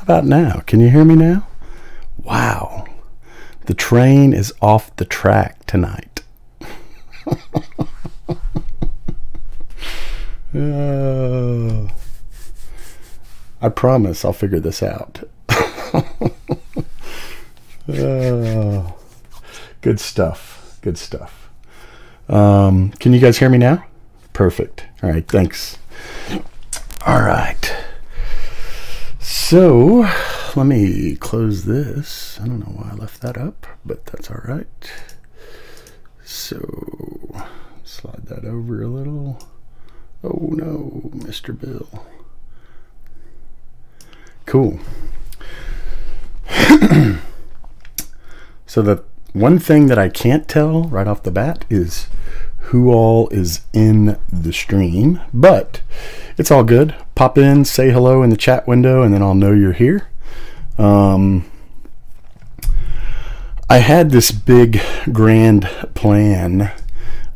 about now? Can you hear me now? Wow. The train is off the track tonight. I promise I'll figure this out. Good stuff. Good stuff. Can you guys hear me now? Perfect. All right. Thanks. All right. So let me close this. I don't know why I left that up, but that's all right. So slide that over a little. Oh no, Mr. Bill. Cool. So the one thing that I can't tell right off the bat is who all is in the stream, but it's all good. Pop in, say hello in the chat window, and then I'll know you're here. I had this big grand plan,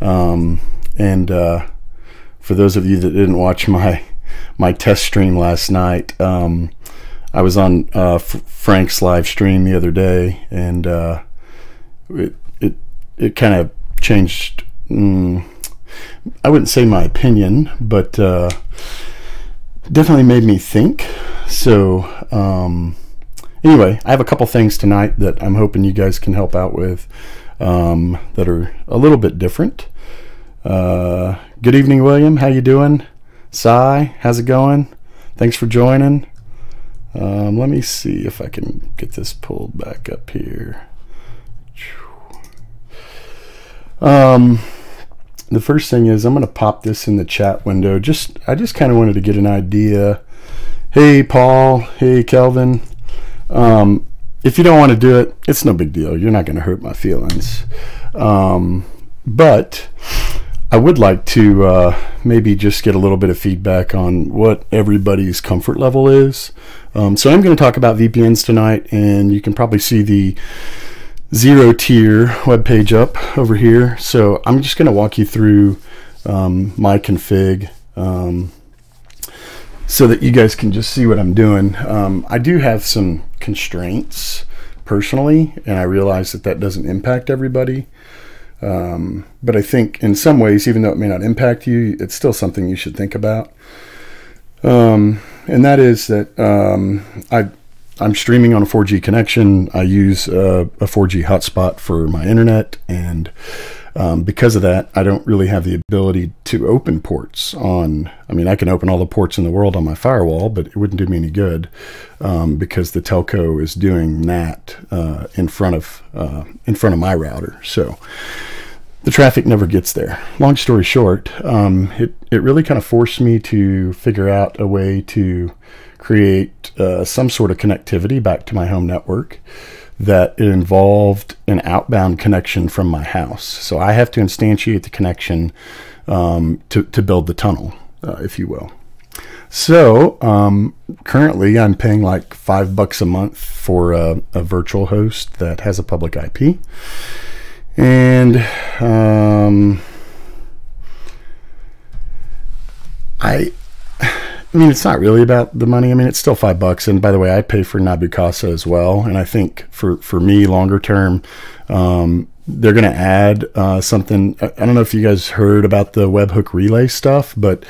and for those of you that didn't watch my test stream last night, I was on Frank's live stream the other day, and it kind of changed. I wouldn't say my opinion, but definitely made me think. So anyway, I have a couple things tonight that I'm hoping you guys can help out with, that are a little bit different. Good evening, William. How you doing? Cy, how's it going? Thanks for joining. Let me see if I can get this pulled back up here. The first thing is I'm going to pop this in the chat window. I just kind of wanted to get an idea. Hey, Paul. Hey, Kelvin. If you don't want to do it, it's no big deal. You're not going to hurt my feelings. But I would like to maybe just get a little bit of feedback on what everybody's comfort level is. So I'm going to talk about VPNs tonight, and you can probably see the ZeroTier webpage up over here. So I'm just going to walk you through my config so that you guys can just see what I'm doing. I do have some constraints personally, and I realize that doesn't impact everybody. But I think in some ways, even though it may not impact you, it's still something you should think about. And that is that I'm streaming on a 4G connection. I use a 4G hotspot for my internet, and because of that, I don't really have the ability to open ports on. I mean, I can open all the ports in the world on my firewall, but it wouldn't do me any good because the telco is doing that in front of my router. So the traffic never gets there. Long story short, it really kind of forced me to figure out a way to create some sort of connectivity back to my home network that it involved an outbound connection from my house. So I have to instantiate the connection to build the tunnel, if you will. So currently I'm paying like $5 a month for a virtual host that has a public IP. And I mean, it's not really about the money. I mean, it's still $5. And by the way, I pay for Nabucasa as well. And I think for me, longer term, they're going to add something. I don't know if you guys heard about the webhook relay stuff, but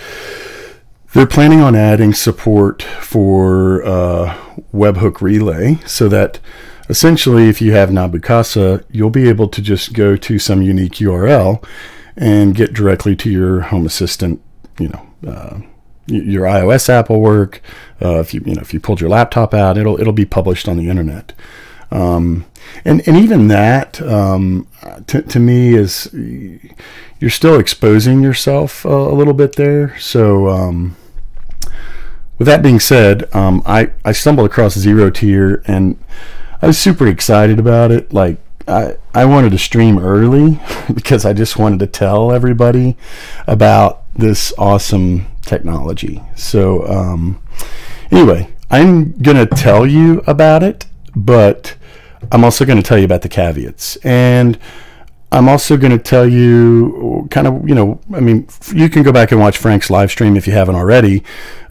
they're planning on adding support for webhook relay so that essentially if you have Nabucasa, you'll be able to just go to some unique URL and get directly to your Home Assistant, your iOS app will work. If you pulled your laptop out, it'll be published on the internet. And even that to me is you're still exposing yourself a little bit there. So with that being said, I stumbled across ZeroTier and I was super excited about it. Like I wanted to stream early because I just wanted to tell everybody about this awesome technology. So anyway, I'm gonna tell you about it, but I'm also going to tell you about the caveats. And I'm also going to tell you kind of, I mean, you can go back and watch Frank's live stream if you haven't already,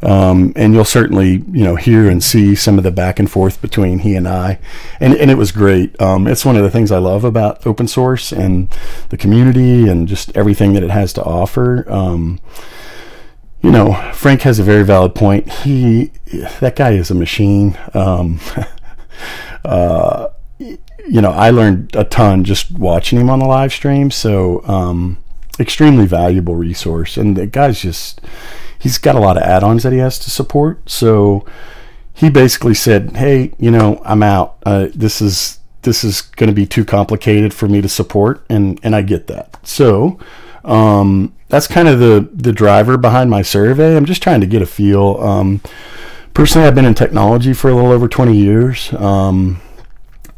and you'll certainly, hear and see some of the back and forth between he and I, and it was great. It's one of the things I love about open source and the community and just everything that it has to offer. Frank has a very valid point. That guy is a machine. I learned a ton just watching him on the live stream. So, extremely valuable resource. And the guy's he's got a lot of add-ons that he has to support. So he basically said, hey, I'm out. This is going to be too complicated for me to support. And I get that. So, that's kind of the driver behind my survey. I'm just trying to get a feel. Personally, I've been in technology for a little over 20 years.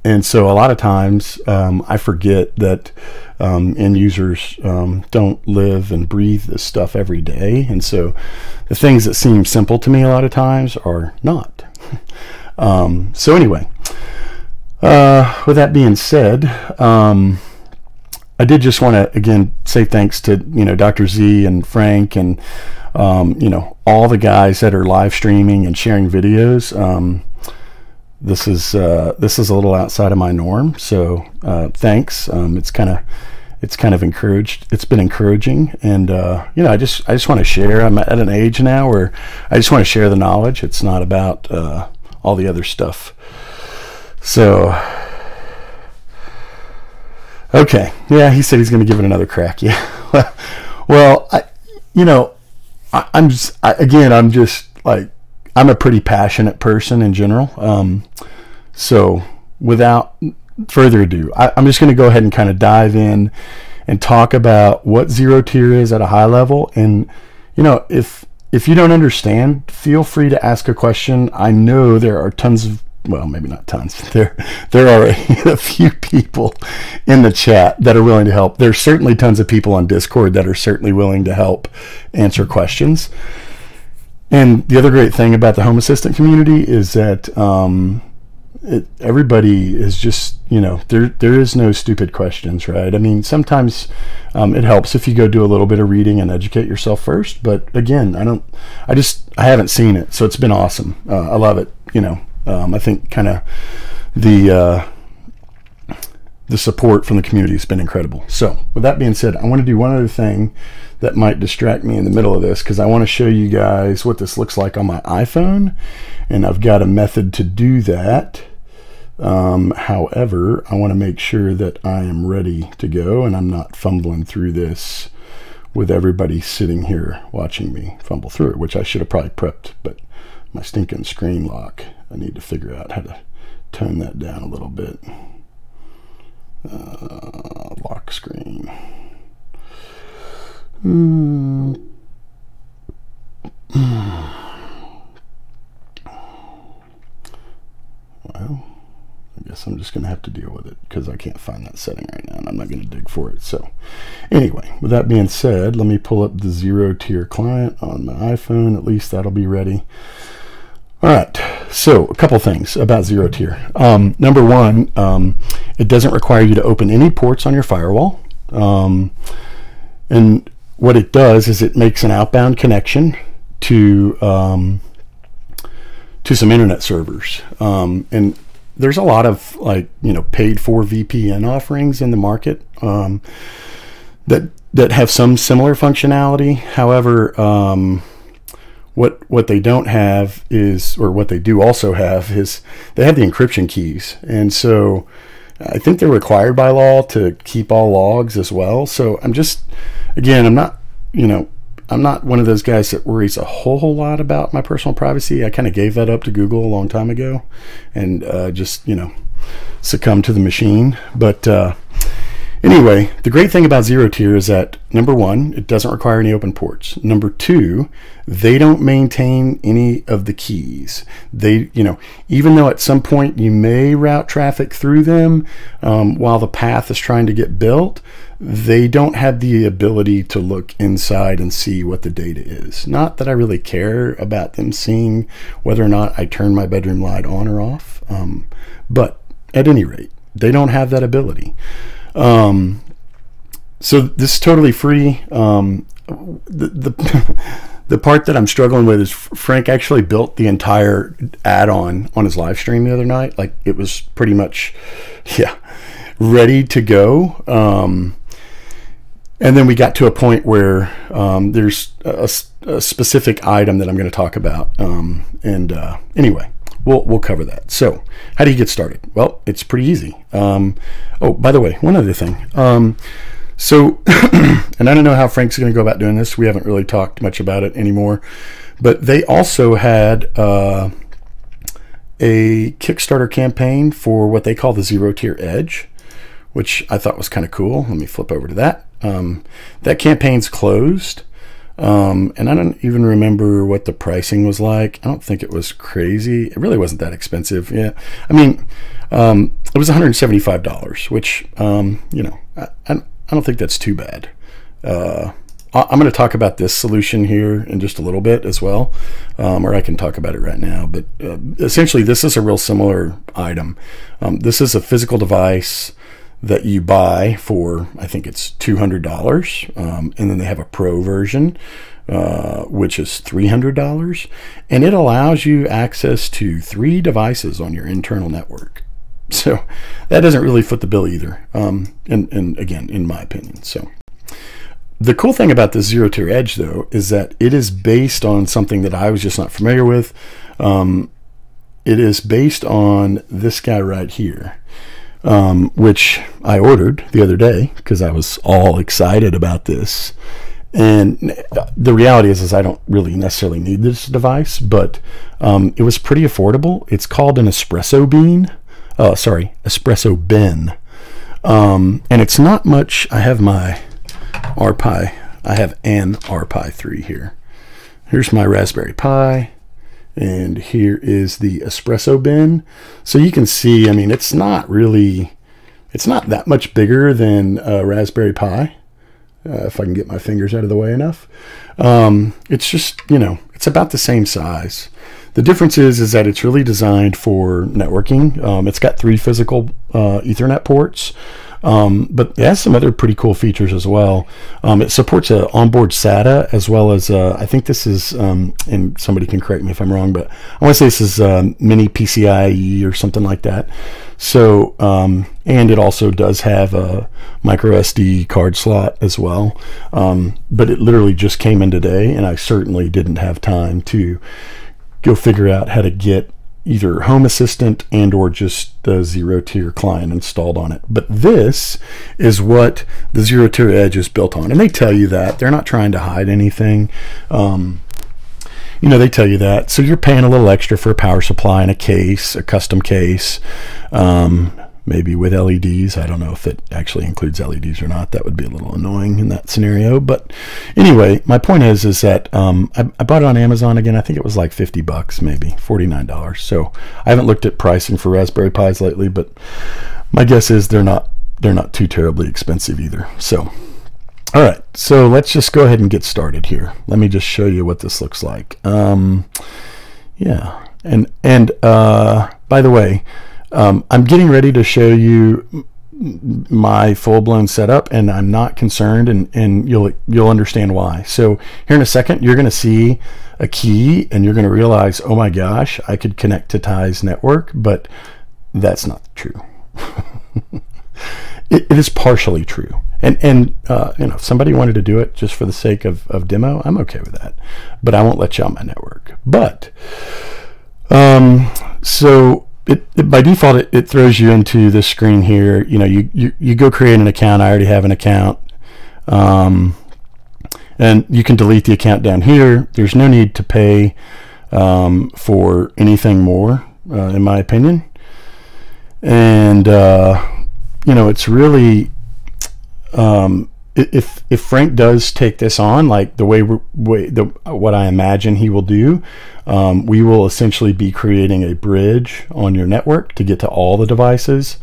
And so a lot of times I forget that end users don't live and breathe this stuff every day. And so the things that seem simple to me a lot of times are not. So anyway, with that being said, I did just want to, again, say thanks to, Dr. Z and Frank and, all the guys that are live streaming and sharing videos. This is a little outside of my norm, so thanks. It's kind of encouraged. It's been encouraging, and I just want to share. I'm at an age now where I just want to share the knowledge. It's not about all the other stuff. So, okay, yeah, he said he's going to give it another crack. Yeah, well, I'm a pretty passionate person in general. So without further ado, I'm just going to go ahead and kind of dive in and talk about what ZeroTier is at a high level. And, if you don't understand, feel free to ask a question. I know there are tons of, well, maybe not tons. There are a few people in the chat that are willing to help. There's certainly tons of people on Discord that are certainly willing to help answer questions. And the other great thing about the Home Assistant community is that everybody is just, there is no stupid questions, right? I mean, sometimes it helps if you go do a little bit of reading and educate yourself first. But again, I haven't seen it, so it's been awesome. I love it. I think kind of the support from the community has been incredible. So with that being said, I want to do one other thing that might distract me in the middle of this, because I want to show you guys what this looks like on my iPhone, and I've got a method to do that. However, I want to make sure that I am ready to go and I'm not fumbling through this with everybody sitting here watching me fumble through it, which I should have probably prepped, but my stinking screen lock, I need to figure out how to tone that down a little bit. Lock screen. Well, I guess I'm just going to have to deal with it because I can't find that setting right now, and I'm not going to dig for it. So anyway, with that being said, let me pull up the ZeroTier client on my iPhone. At least that'll be ready. All right, so a couple things about ZeroTier. Number one, it doesn't require you to open any ports on your firewall. And what it does is it makes an outbound connection to some internet servers. And there's a lot of paid for VPN offerings in the market that have some similar functionality. However, what they don't have is, or what they do also have is, they have the encryption keys. And so I think they're required by law to keep all logs as well. So I'm just, again, I'm not one of those guys that worries a whole lot about my personal privacy. I kind of gave that up to Google a long time ago and just, succumbed to the machine. But anyway, the great thing about ZeroTier is that, number one, it doesn't require any open ports. Number two, they don't maintain any of the keys. They, even though at some point you may route traffic through them while the path is trying to get built, they don't have the ability to look inside and see what the data is. Not that I really care about them seeing whether or not I turn my bedroom light on or off, but at any rate, they don't have that ability. So this is totally free. The part that I'm struggling with is Frank actually built the entire add-on on his live stream the other night. Like, it was pretty much, yeah, ready to go. And then we got to a point where there's a specific item that I'm going to talk about. Anyway, we'll cover that. So how do you get started? Well, it's pretty easy. Oh, by the way, one other thing. So, and I don't know how Frank's going to go about doing this. We haven't really talked much about it anymore. But they also had a Kickstarter campaign for what they call the ZeroTier Edge, which I thought was kind of cool. Let me flip over to that. That campaign's closed. And I don't even remember what the pricing was like. I don't think it was crazy. It really wasn't that expensive. Yeah. I mean, it was $175, which, you know, I don't think that's too bad. I'm going to talk about this solution here in just a little bit as well, or I can talk about it right now. But essentially, this is a real similar item. This is a physical device that you buy for, I think it's $200, and then they have a pro version, which is $300, and it allows you access to 3 devices on your internal network. So that doesn't really foot the bill either, and again, in my opinion. So the cool thing about this ZeroTier Edge, though, is that it is based on something that I was just not familiar with. It is based on this guy right here, which I ordered the other day because I was all excited about this. And the reality is I don't really necessarily need this device, but it was pretty affordable. It's called an espresso bin. And it's not much. I have my RPi. I have an RPi 3 here. Here's my Raspberry Pi. And here is the espresso bin. So you can see, I mean, it's not that much bigger than a Raspberry Pi, if I can get my fingers out of the way enough. It's just, you know, it's about the same size. The difference is that it's really designed for networking. It's got 3 physical Ethernet ports. But it has some other pretty cool features as well. It supports an onboard SATA, as well as I think this is, and somebody can correct me if I'm wrong, but I want to say this is mini PCIe or something like that. So, and it also does have a micro SD card slot as well. But it literally just came in today, and I certainly didn't have time to go figure out how to get either Home Assistant and or just the ZeroTier client installed on it. But this is what the ZeroTier Edge is built on, and they tell you that. They're not trying to hide anything. You know, they tell you that. So you're paying a little extra for a power supply and a case, a custom case, maybe with LEDs. I don't know if it actually includes LEDs or not. That would be a little annoying in that scenario. But anyway, my point is that I bought it on Amazon again. I think it was like $50, maybe $49. So I haven't looked at pricing for Raspberry Pis lately, but my guess is they're not too terribly expensive either. So all right, so let's just go ahead and get started here. Let me just show you what this looks like. Yeah, and by the way, I'm getting ready to show you my full-blown setup, and I'm not concerned, and you'll understand why. So here in a second, you're going to see a key, and you're going to realize, oh my gosh, I could connect to Ty's network, but that's not true. It is partially true. And you know, if somebody wanted to do it just for the sake of demo, I'm okay with that. But I won't let you on my network. But so by default, it throws you into this screen here. You know, you go create an account. I already have an account. And you can delete the account down here. There's no need to pay for anything more, in my opinion. And you know, it's really if Frank does take this on, like the way what I imagine he will do, we will essentially be creating a bridge on your network to get to all the devices.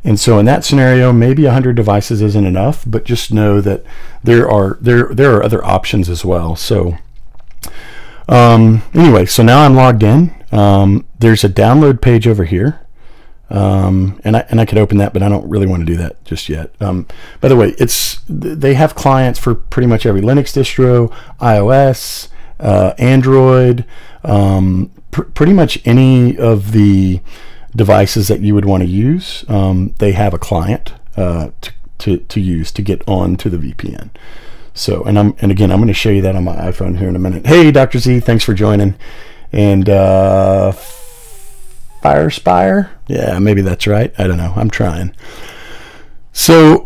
And so in that scenario, maybe 100 devices isn't enough, but just know that there are other options as well. So anyway, so now I'm logged in. There's a download page over here. And I could open that, but I don't really want to do that just yet. By the way, they have clients for pretty much every Linux distro, iOS, Android, pretty much any of the devices that you would want to use. They have a client to use to get on to the VPN. So, and again, I'm going to show you that on my iPhone here in a minute. Hey, Dr. Z, thanks for joining. And Firespire, yeah, maybe that's right. I don't know. I'm trying. So,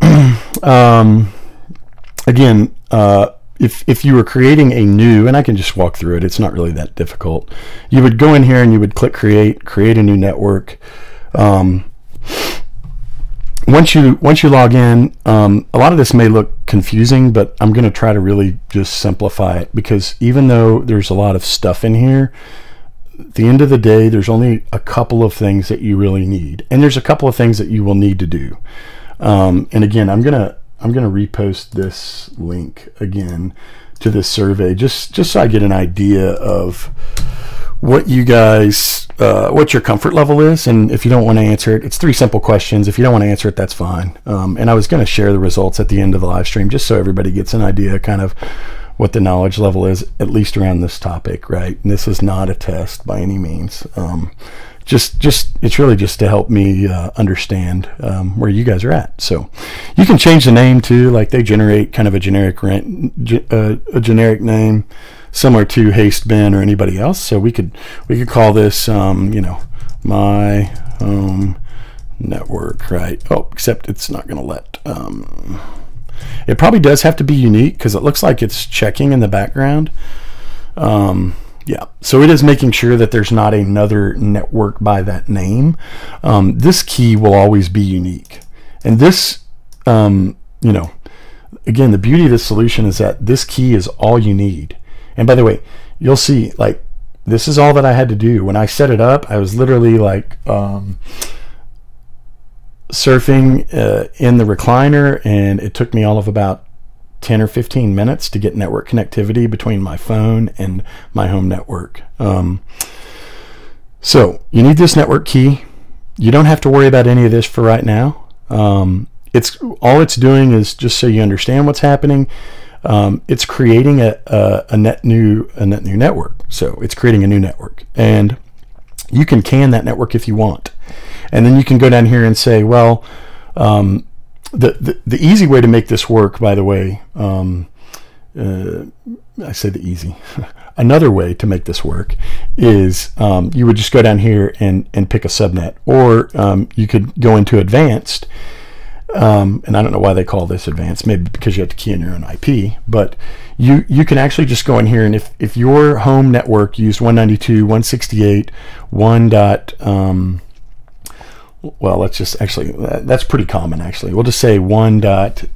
again, if you were creating a new, and I can just walk through it, it's not really that difficult. You would go in here and you would click create a new network. Once you log in, a lot of this may look confusing, but I'm going to try to really just simplify it, because even though there's a lot of stuff in here, at the end of the day, there's only a couple of things that you really need, and there's a couple of things that you will need to do. And again, I'm gonna repost this link again to this survey, just so I get an idea of what you guys, what your comfort level is. And if you don't want to answer it, it's 3 simple questions. If you don't want to answer it, that's fine. And I was going to share the results at the end of the live stream, just so everybody gets an idea kind of what the knowledge level is, at least around this topic, right? And this is not a test by any means. It's really just to help me understand where you guys are at. So you can change the name too, like they generate kind of a generic name similar to Hastebin or anybody else. So we could call this you know, my home network, right? Oh, except it's not going to let. It probably does have to be unique, because it looks like it's checking in the background. Yeah, so it is making sure that there's not another network by that name. This key will always be unique. And this, you know, again, the beauty of this solution is that this key is all you need. And by the way, you'll see, like, this is all that I had to do. When I set it up, I was literally like surfing in the recliner, and it took me all of about 10 or 15 minutes to get network connectivity between my phone and my home network. So you need this network key. You don't have to worry about any of this for right now. All it's doing is, just so you understand what's happening, it's creating a net new network. So it's creating a new network, and you can can that network if you want. And then you can go down here and say, well, the easy way to make this work, by the way, I say the easy. Another way to make this work is you would just go down here and pick a subnet, or you could go into advanced. And I don't know why they call this advanced, maybe because you have to key in your own IP, but you can actually just go in here, and if your home network used 192.168.1. Well, let's just actually, that's pretty common actually. We'll just say we're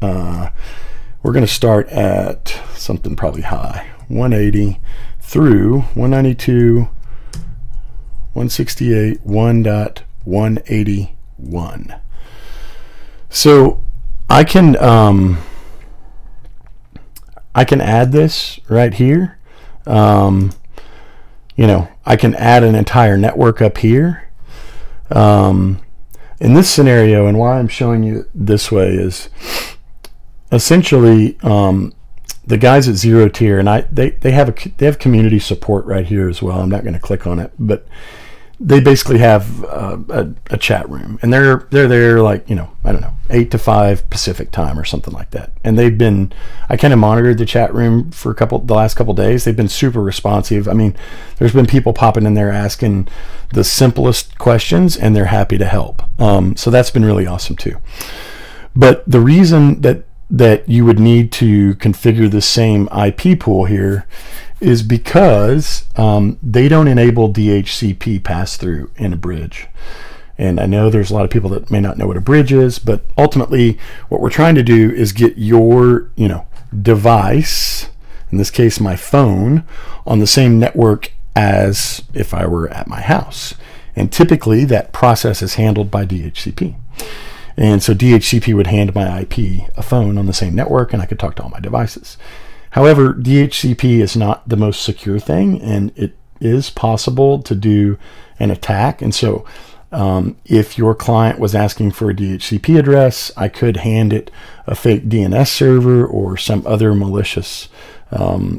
going to start at something probably high, 180 through 192.168.1.181. So I can add this right here. You know, I can add an entire network up here. In this scenario, and why I'm showing you this way, is essentially the guys at ZeroTier, and they have community support right here as well. I'm not going to click on it, but they basically have a chat room, and they're there, like, you know, I don't know, 8 to 5 Pacific time or something like that. And they've been, I kind of monitored the chat room for the last couple days. They've been super responsive. I mean, there's been people popping in there asking the simplest questions, and they're happy to help. So that's been really awesome too. But the reason that you would need to configure the same IP pool here is because they don't enable DHCP pass-through in a bridge. And I know there's a lot of people that may not know what a bridge is, but ultimately what we're trying to do is get your, you know, device, in this case my phone, on the same network as if I were at my house. And typically that process is handled by DHCP. And so DHCP would hand my IP a phone on the same network, and I could talk to all my devices. However, DHCP is not the most secure thing, and it is possible to do an attack. And so If your client was asking for a DHCP address, I could hand it a fake DNS server or some other malicious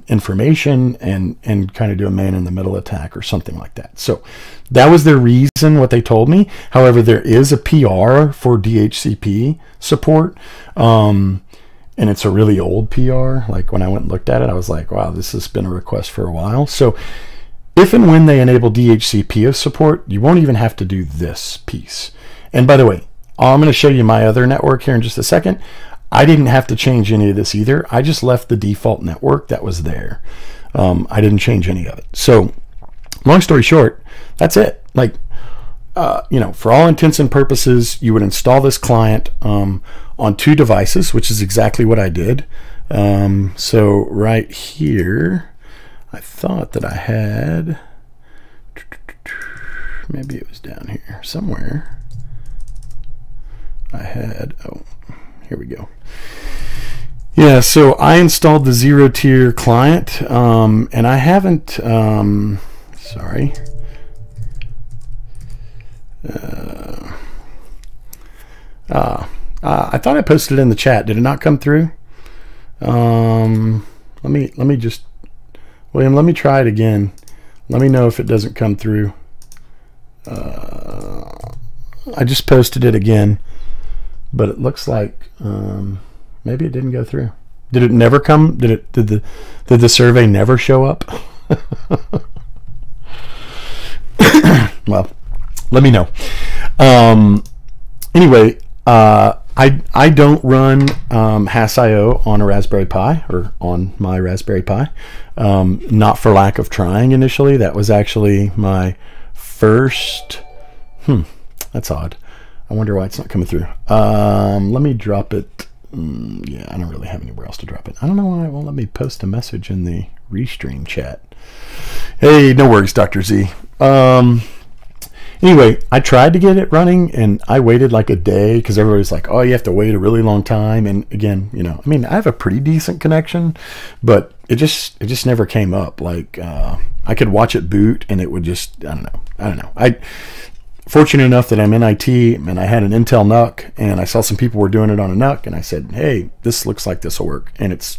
information and kind of do a man-in-the-middle attack or something like that. So that was their reason, what they told me. However, there is a PR for DHCP support, and it's a really old PR. Like when I went and looked at it, I was like, wow, this has been a request for a while. So if and when they enable DHCP support, you won't even have to do this piece. And by the way, I'm going to show you my other network here in just a second. I didn't have to change any of this either. I just left the default network that was there. I didn't change any of it. So long story short, that's it. Like, you know, for all intents and purposes, you would install this client on 2 devices, which is exactly what I did. So right here, I thought that I had, maybe it was down here somewhere. I had, oh, here we go. Yeah, so I installed the ZeroTier client, and I haven't, sorry. I thought I posted it in the chat. Did it not come through? Let me just, William, let me try it again. Let me know if it doesn't come through. I just posted it again, but it looks like maybe it didn't go through. Did it never come? Did the survey never show up? Well, let me know. Anyway, I don't run HASS.io on a Raspberry Pi or on my Raspberry Pi. Not for lack of trying initially. That was actually my first. That's odd. I wonder why it's not coming through. Let me drop it. Yeah, I don't really have anywhere else to drop it. I don't know why it won't let me post a message in the Restream chat. Hey, no worries, Dr. Z. Anyway, I tried to get it running and I waited like a day because everybody's like, oh, you have to wait a really long time. And again, you know, I mean, I have a pretty decent connection, but it just never came up. Like, I could watch it boot and it would just, I don't know. Fortunate enough that I'm in IT and I had an Intel NUC and I saw some people were doing it on a NUC and I said, hey, this looks like this will work. And it's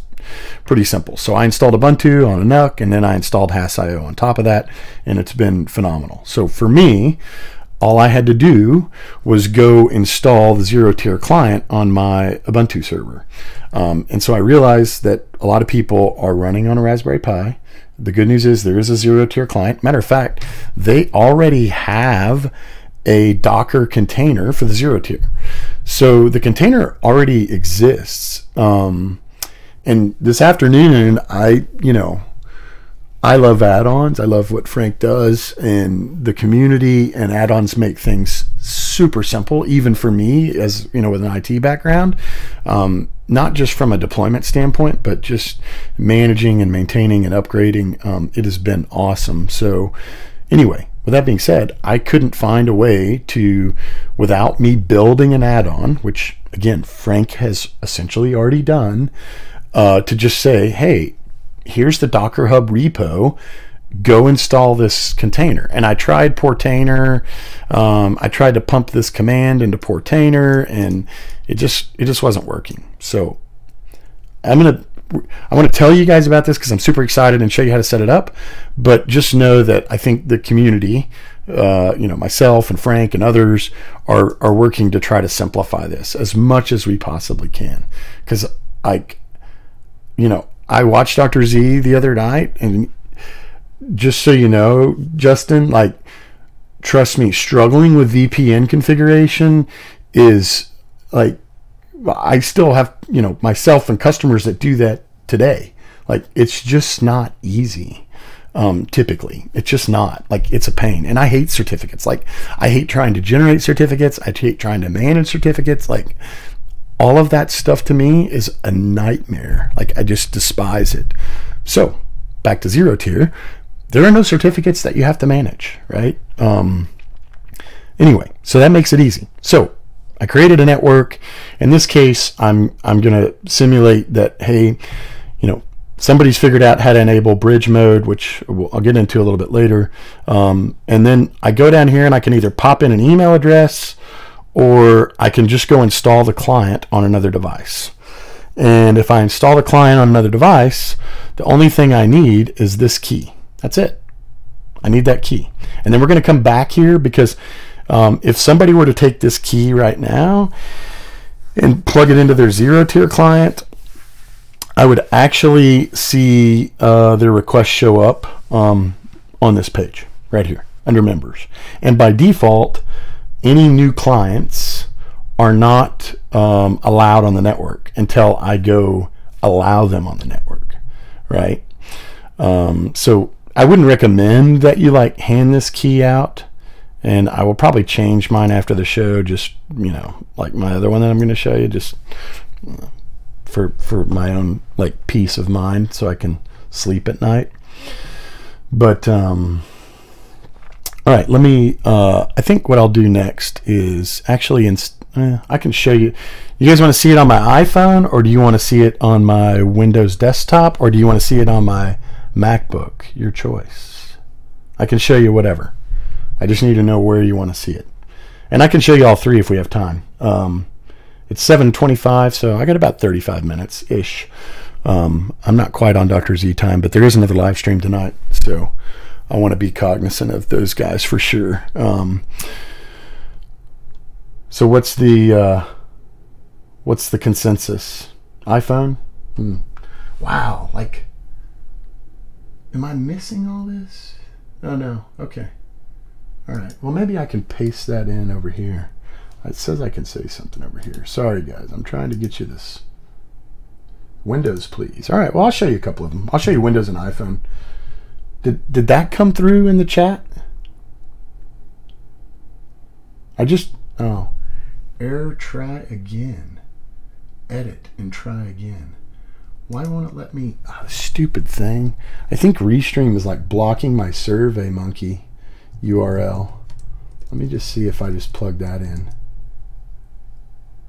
pretty simple. So I installed Ubuntu on a NUC and then I installed HASS.io on top of that, and it's been phenomenal. So for me, all I had to do was go install the ZeroTier client on my Ubuntu server. And so I realized that a lot of people are running on a Raspberry Pi. The good news is there is a ZeroTier client. Matter of fact, they already have a Docker container for the ZeroTier. So the container already exists. And this afternoon, I love add-ons. I love what Frank does, and the community and add-ons make things super simple, even for me, as you know, with an IT background. Not just from a deployment standpoint, but just managing and maintaining and upgrading. It has been awesome. So anyway, with that being said, I couldn't find a way to, without me building an add-on, which again, Frank has essentially already done, to just say, hey, here's the Docker Hub repo, go install this container. And I tried Portainer. I tried to pump this command into Portainer, and it just wasn't working. So I want to tell you guys about this because I'm super excited and show you how to set it up. But just know that I think the community, myself and Frank and others are working to try to simplify this as much as we possibly can. Because I watched Dr. Z the other night, and just so you know, Justin, like, trust me, struggling with VPN configuration is like, I still have, myself and customers that do that today. Like, it's just not easy. Typically, it's just not. Like, it's a pain. And I hate certificates. Like, I hate trying to generate certificates. I hate trying to manage certificates. Like, all of that stuff to me is a nightmare. Like, I just despise it. So back to ZeroTier, there are no certificates that you have to manage, right? Anyway, so that makes it easy. So I created a network. In this case, I'm going to simulate that, hey, somebody's figured out how to enable bridge mode, which I'll get into a little bit later. And then I go down here and I can either pop in an email address or I can just go install the client on another device. And if I install the client on another device, the only thing I need is this key. That's it. I need that key. And then we're going to come back here because if somebody were to take this key right now and plug it into their ZeroTier client, I would actually see their request show up on this page right here under members. And by default, any new clients are not allowed on the network until I go allow them on the network, right? So I wouldn't recommend that you like hand this key out, and I will probably change mine after the show, just, you know, like my other one that I'm going to show you, just for my own like peace of mind so I can sleep at night. But all right, let me I think what I'll do next is actually I can show you. You guys want to see it on my iPhone, or do you want to see it on my Windows desktop, or do you want to see it on my MacBook? Your choice. I can show you whatever. I just need to know where you want to see it. And I can show you all three if we have time. It's 7:25, so I got about 35 minutes-ish. I'm not quite on Dr. Z time, but there is another live stream tonight, so I want to be cognizant of those guys for sure. So what's the consensus? iPhone? Wow, like, am I missing all this? Oh no, okay. All right, well maybe I can paste that in over here. It says I can say something over here. Sorry guys, I'm trying to get you this. Windows, please. All right, well I'll show you a couple of them. I'll show you Windows and iPhone. Did that come through in the chat? Oh. Error, try again. Edit and try again. Why won't it let me? Oh, stupid thing. I think Restream is like blocking my SurveyMonkey URL. Let me just see if I just plug that in.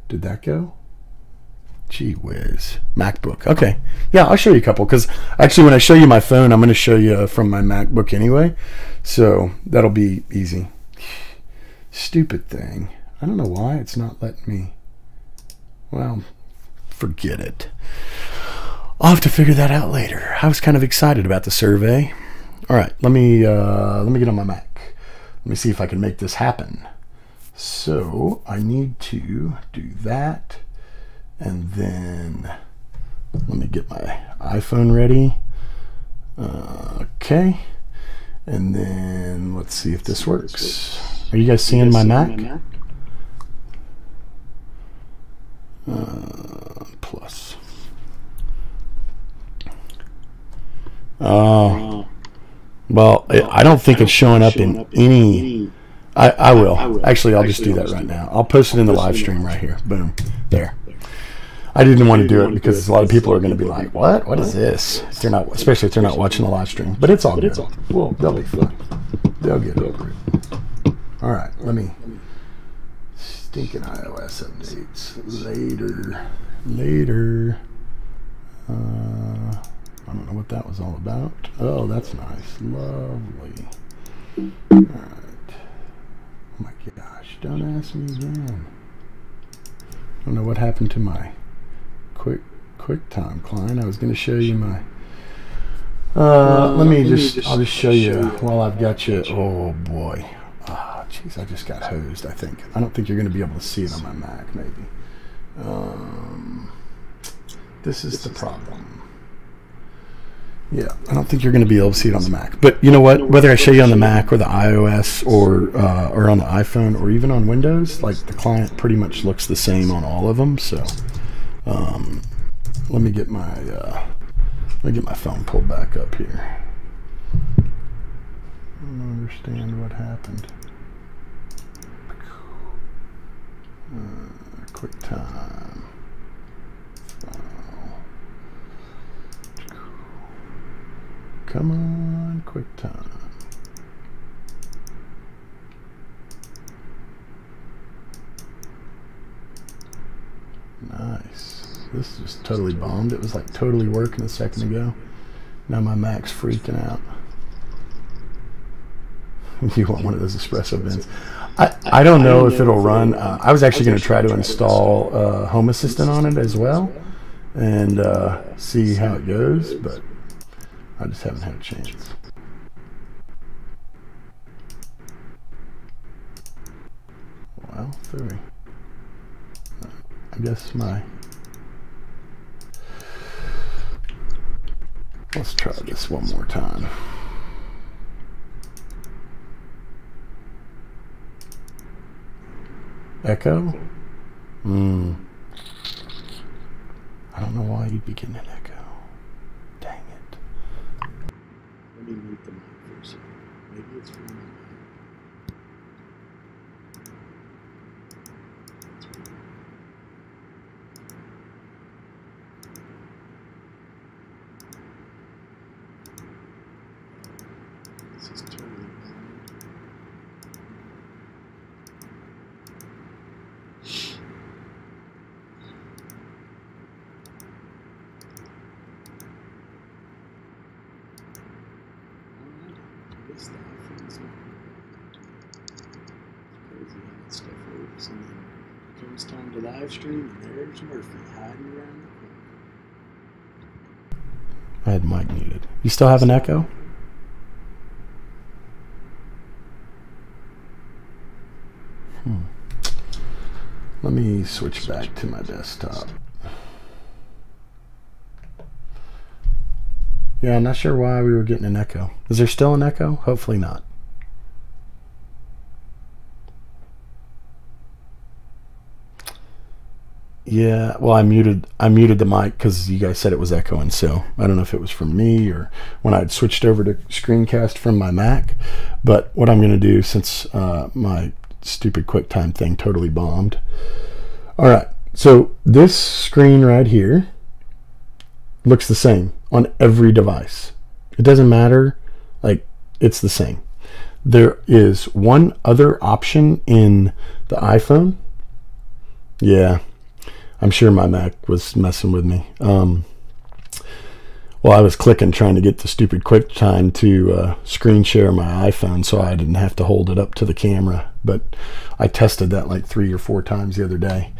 Did that go? Gee whiz. MacBook. Okay. Yeah, I'll show you a couple, because actually when I show you my phone, I'm going to show you from my MacBook anyway. So that'll be easy. Stupid thing. I don't know why it's not letting me. Well, forget it. I'll have to figure that out later. I was kind of excited about the survey. All right, let me get on my Mac. Let me see if I can make this happen. So I need to do that, and then let me get my iPhone ready. Okay, and then let's see if this works. Are you guys seeing my Mac? Plus. Well, I don't think it's showing up in any. I will. Actually, I'll just do that right now. I'll post it in the live stream right here. Boom. There. I didn't want to do it because a lot of people are going to be like, "What? What is this?" If they're not, especially if they're not watching the live stream. But it's all good. Well, they'll be fine. They'll get over it. All right. Let me. Stinking iOS updates later. I don't know what that was all about. Oh, that's nice. Lovely. All right. Oh my gosh, don't ask me again. I don't know what happened to my QuickTime client. I was going to show you my I'll just show you while I've got you. Oh boy. Jeez, I just got hosed, I think. I don't think you're going to be able to see it on my Mac, maybe. This is the problem. Yeah, I don't think you're going to be able to see it on the Mac. But you know what? Whether I show you on the Mac or the iOS or on the iPhone or even on Windows, like the client pretty much looks the same on all of them. So let me get my phone pulled back up here. I don't understand what happened. QuickTime. Come on, QuickTime. Nice. This is just totally bombed. It was like totally working a second ago. Now my Mac's freaking out. You want one of those espresso bins? I don't know if it'll run. I was actually going to try to install Home Assistant on it as well and see how it goes, but I just haven't had a chance. Well, sorry. I guess let's try this one more time. Echo? I don't know why you'd be getting an echo. Dang it. Let me mute the mic for a second. Maybe it's from my mic. This is totally bound. This stuff is not crazy how that stuff works, and then it comes time to live stream, and there's Murphy hiding around the corner. I had mic muted. You still have an echo? Let me switch back to my desktop. Yeah, I'm not sure why we were getting an echo. Is there still an echo? Hopefully not. Yeah, well, I muted the mic because you guys said it was echoing, so I don't know if it was from me or when I'd switched over to screencast from my Mac. But what I'm going to do, since my stupid QuickTime thing totally bombed. All right, so this screen right here looks the same on every device. It doesn't matter, like, it's the same. There is one other option in the iPhone. Yeah, I'm sure my Mac was messing with me. Well, I was clicking trying to get the stupid QuickTime to screen share my iPhone so I didn't have to hold it up to the camera. But I tested that like 3 or 4 times the other day.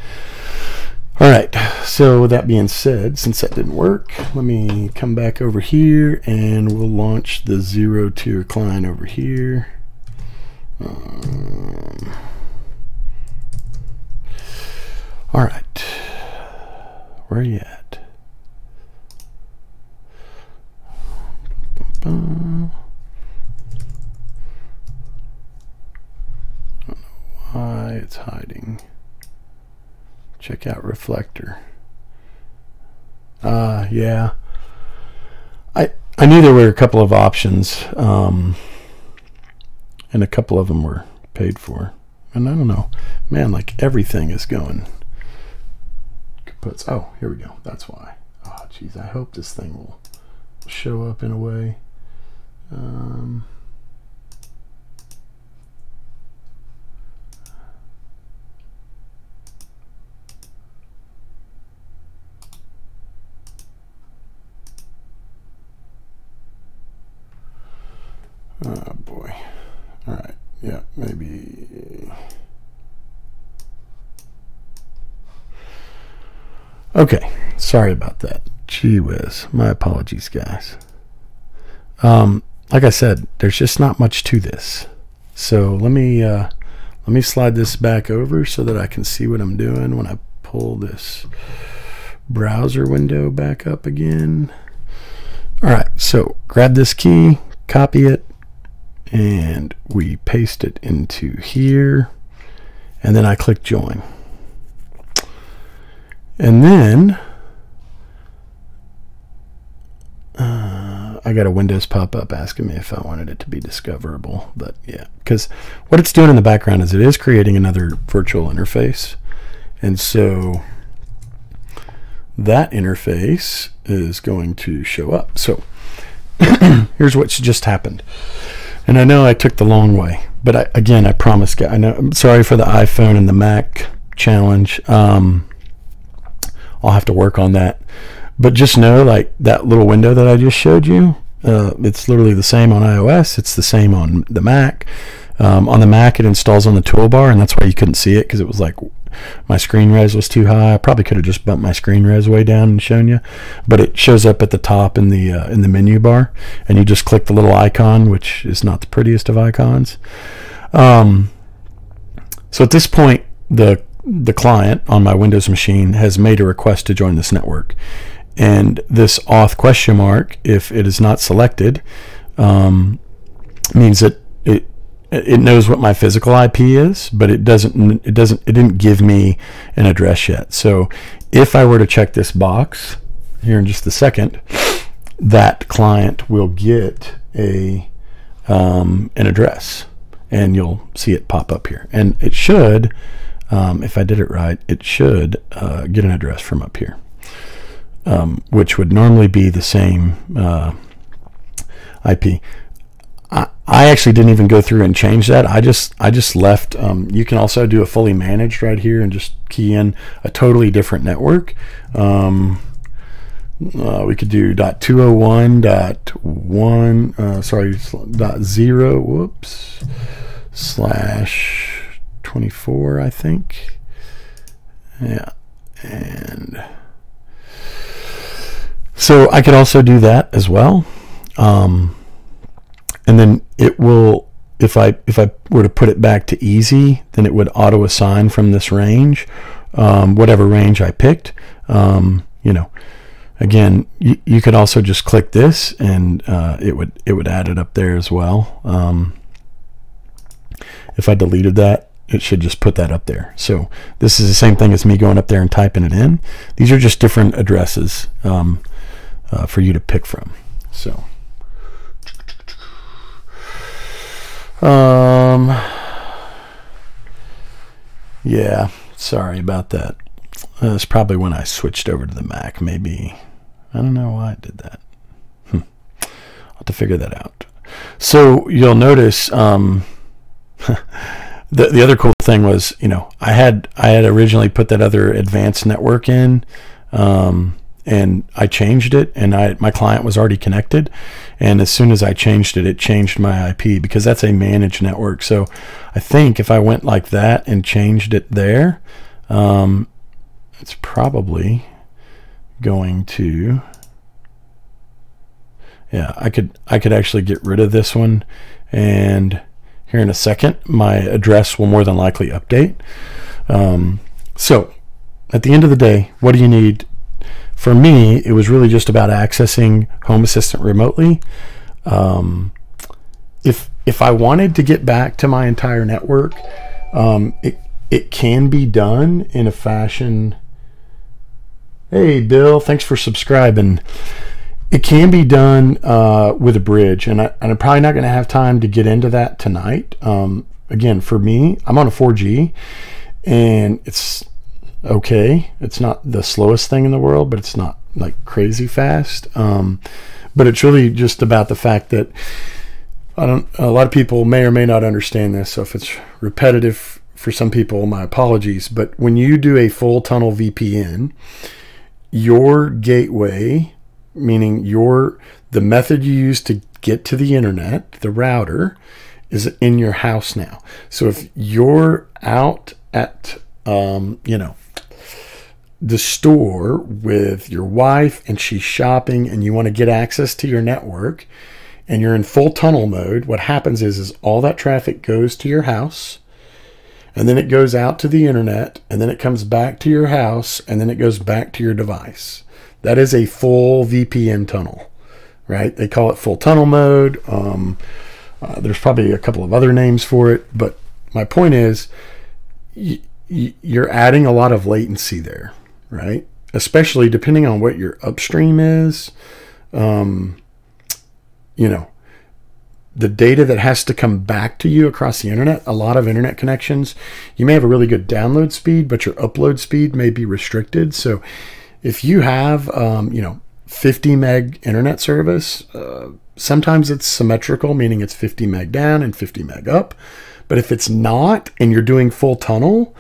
All right, so with that being said, since that didn't work, let me come back over here and we'll launch the ZeroTier client over here. All right, where are you at? I don't know why it's hiding. Check out reflector. Yeah. I knew there were a couple of options, and a couple of them were paid for. And I don't know, man, like everything is going. Oh, here we go. That's why. Oh, geez, I hope this thing will show up in a way. Oh boy. All right. Yeah, maybe. Okay. Sorry about that. Gee whiz. My apologies, guys. Like I said, there's just not much to this. So let me slide this back over so that I can see what I'm doing when I pull this browser window back up again. All right. So grab this key, copy it, and we paste it into here, and then I click join. And then I got a Windows pop-up asking me if I wanted it to be discoverable, but yeah, because what it's doing in the background is it is creating another virtual interface, and so that interface is going to show up. So here's what's just happened. And I know I took the long way, but again, I promise, guys, I'm sorry for the iPhone and the Mac challenge. All I'll have to work on that. But just know, like that little window that I just showed you, it's literally the same on iOS. It's the same on the Mac. On the Mac, it installs on the toolbar, and that's why you couldn't see it, because it was like my screen res was too high. I probably could have just bumped my screen res way down and shown you, but it shows up at the top in the menu bar, and you just click the little icon, which is not the prettiest of icons. So at this point, the client on my Windows machine has made a request to join this network. And this auth question mark, if it is not selected, means that it knows what my physical IP is, but it didn't give me an address yet. So if I were to check this box here in just a second, that client will get an address, and you'll see it pop up here. And it should, if I did it right, it should get an address from up here. Which would normally be the same IP. I actually didn't even go through and change that. I just left. You can also do a fully managed right here and just key in a totally different network. We could do .201.1 whoops /24, I think. Yeah, and so I could also do that as well, and then it will, if I were to put it back to easy, then it would auto assign from this range, whatever range I picked. You know, again, you could also just click this, and it would add it up there as well. If I deleted that, it should just put that up there. So this is the same thing as me going up there and typing it in. These are just different addresses for you to pick from. So yeah, sorry about that. That's probably when I switched over to the Mac. Maybe, I don't know why I did that. I'll have to figure that out. So you'll notice the other cool thing was, you know, I had originally put that other advanced network in, and I changed it, and my client was already connected, and as soon as I changed it, it changed my IP, because that's a managed network. So I think if I went like that and changed it there, it's probably going to, yeah, I could actually get rid of this one, and here in a second my address will more than likely update. So at the end of the day, what do you need? For me, it was really just about accessing Home Assistant remotely. If I wanted to get back to my entire network, it can be done in a fashion. Hey Bill, thanks for subscribing. It can be done with a bridge, and I'm probably not going to have time to get into that tonight. Again, for me, I'm on a 4G, and it's okay. It's not the slowest thing in the world, but it's not like crazy fast. But it's really just about the fact that a lot of people may or may not understand this. So if it's repetitive for some people, my apologies. But when you do a full tunnel VPN, your gateway, meaning the method you use to get to the internet, the router, is in your house now. So if you're out at the store with your wife and she's shopping, and you want to get access to your network, and you're in full tunnel mode, what happens is all that traffic goes to your house, and then it goes out to the internet, and then it comes back to your house, and then it goes back to your device. That is a full VPN tunnel, right? They call it full tunnel mode. There's probably a couple of other names for it, but my point is you're adding a lot of latency there, right? Especially depending on what your upstream is. The data that has to come back to you across the internet, a lot of internet connections, you may have a really good download speed, but your upload speed may be restricted. So if you have 50 meg internet service, sometimes it's symmetrical, meaning it's 50 meg down and 50 meg up. But if it's not, and you're doing full tunnel,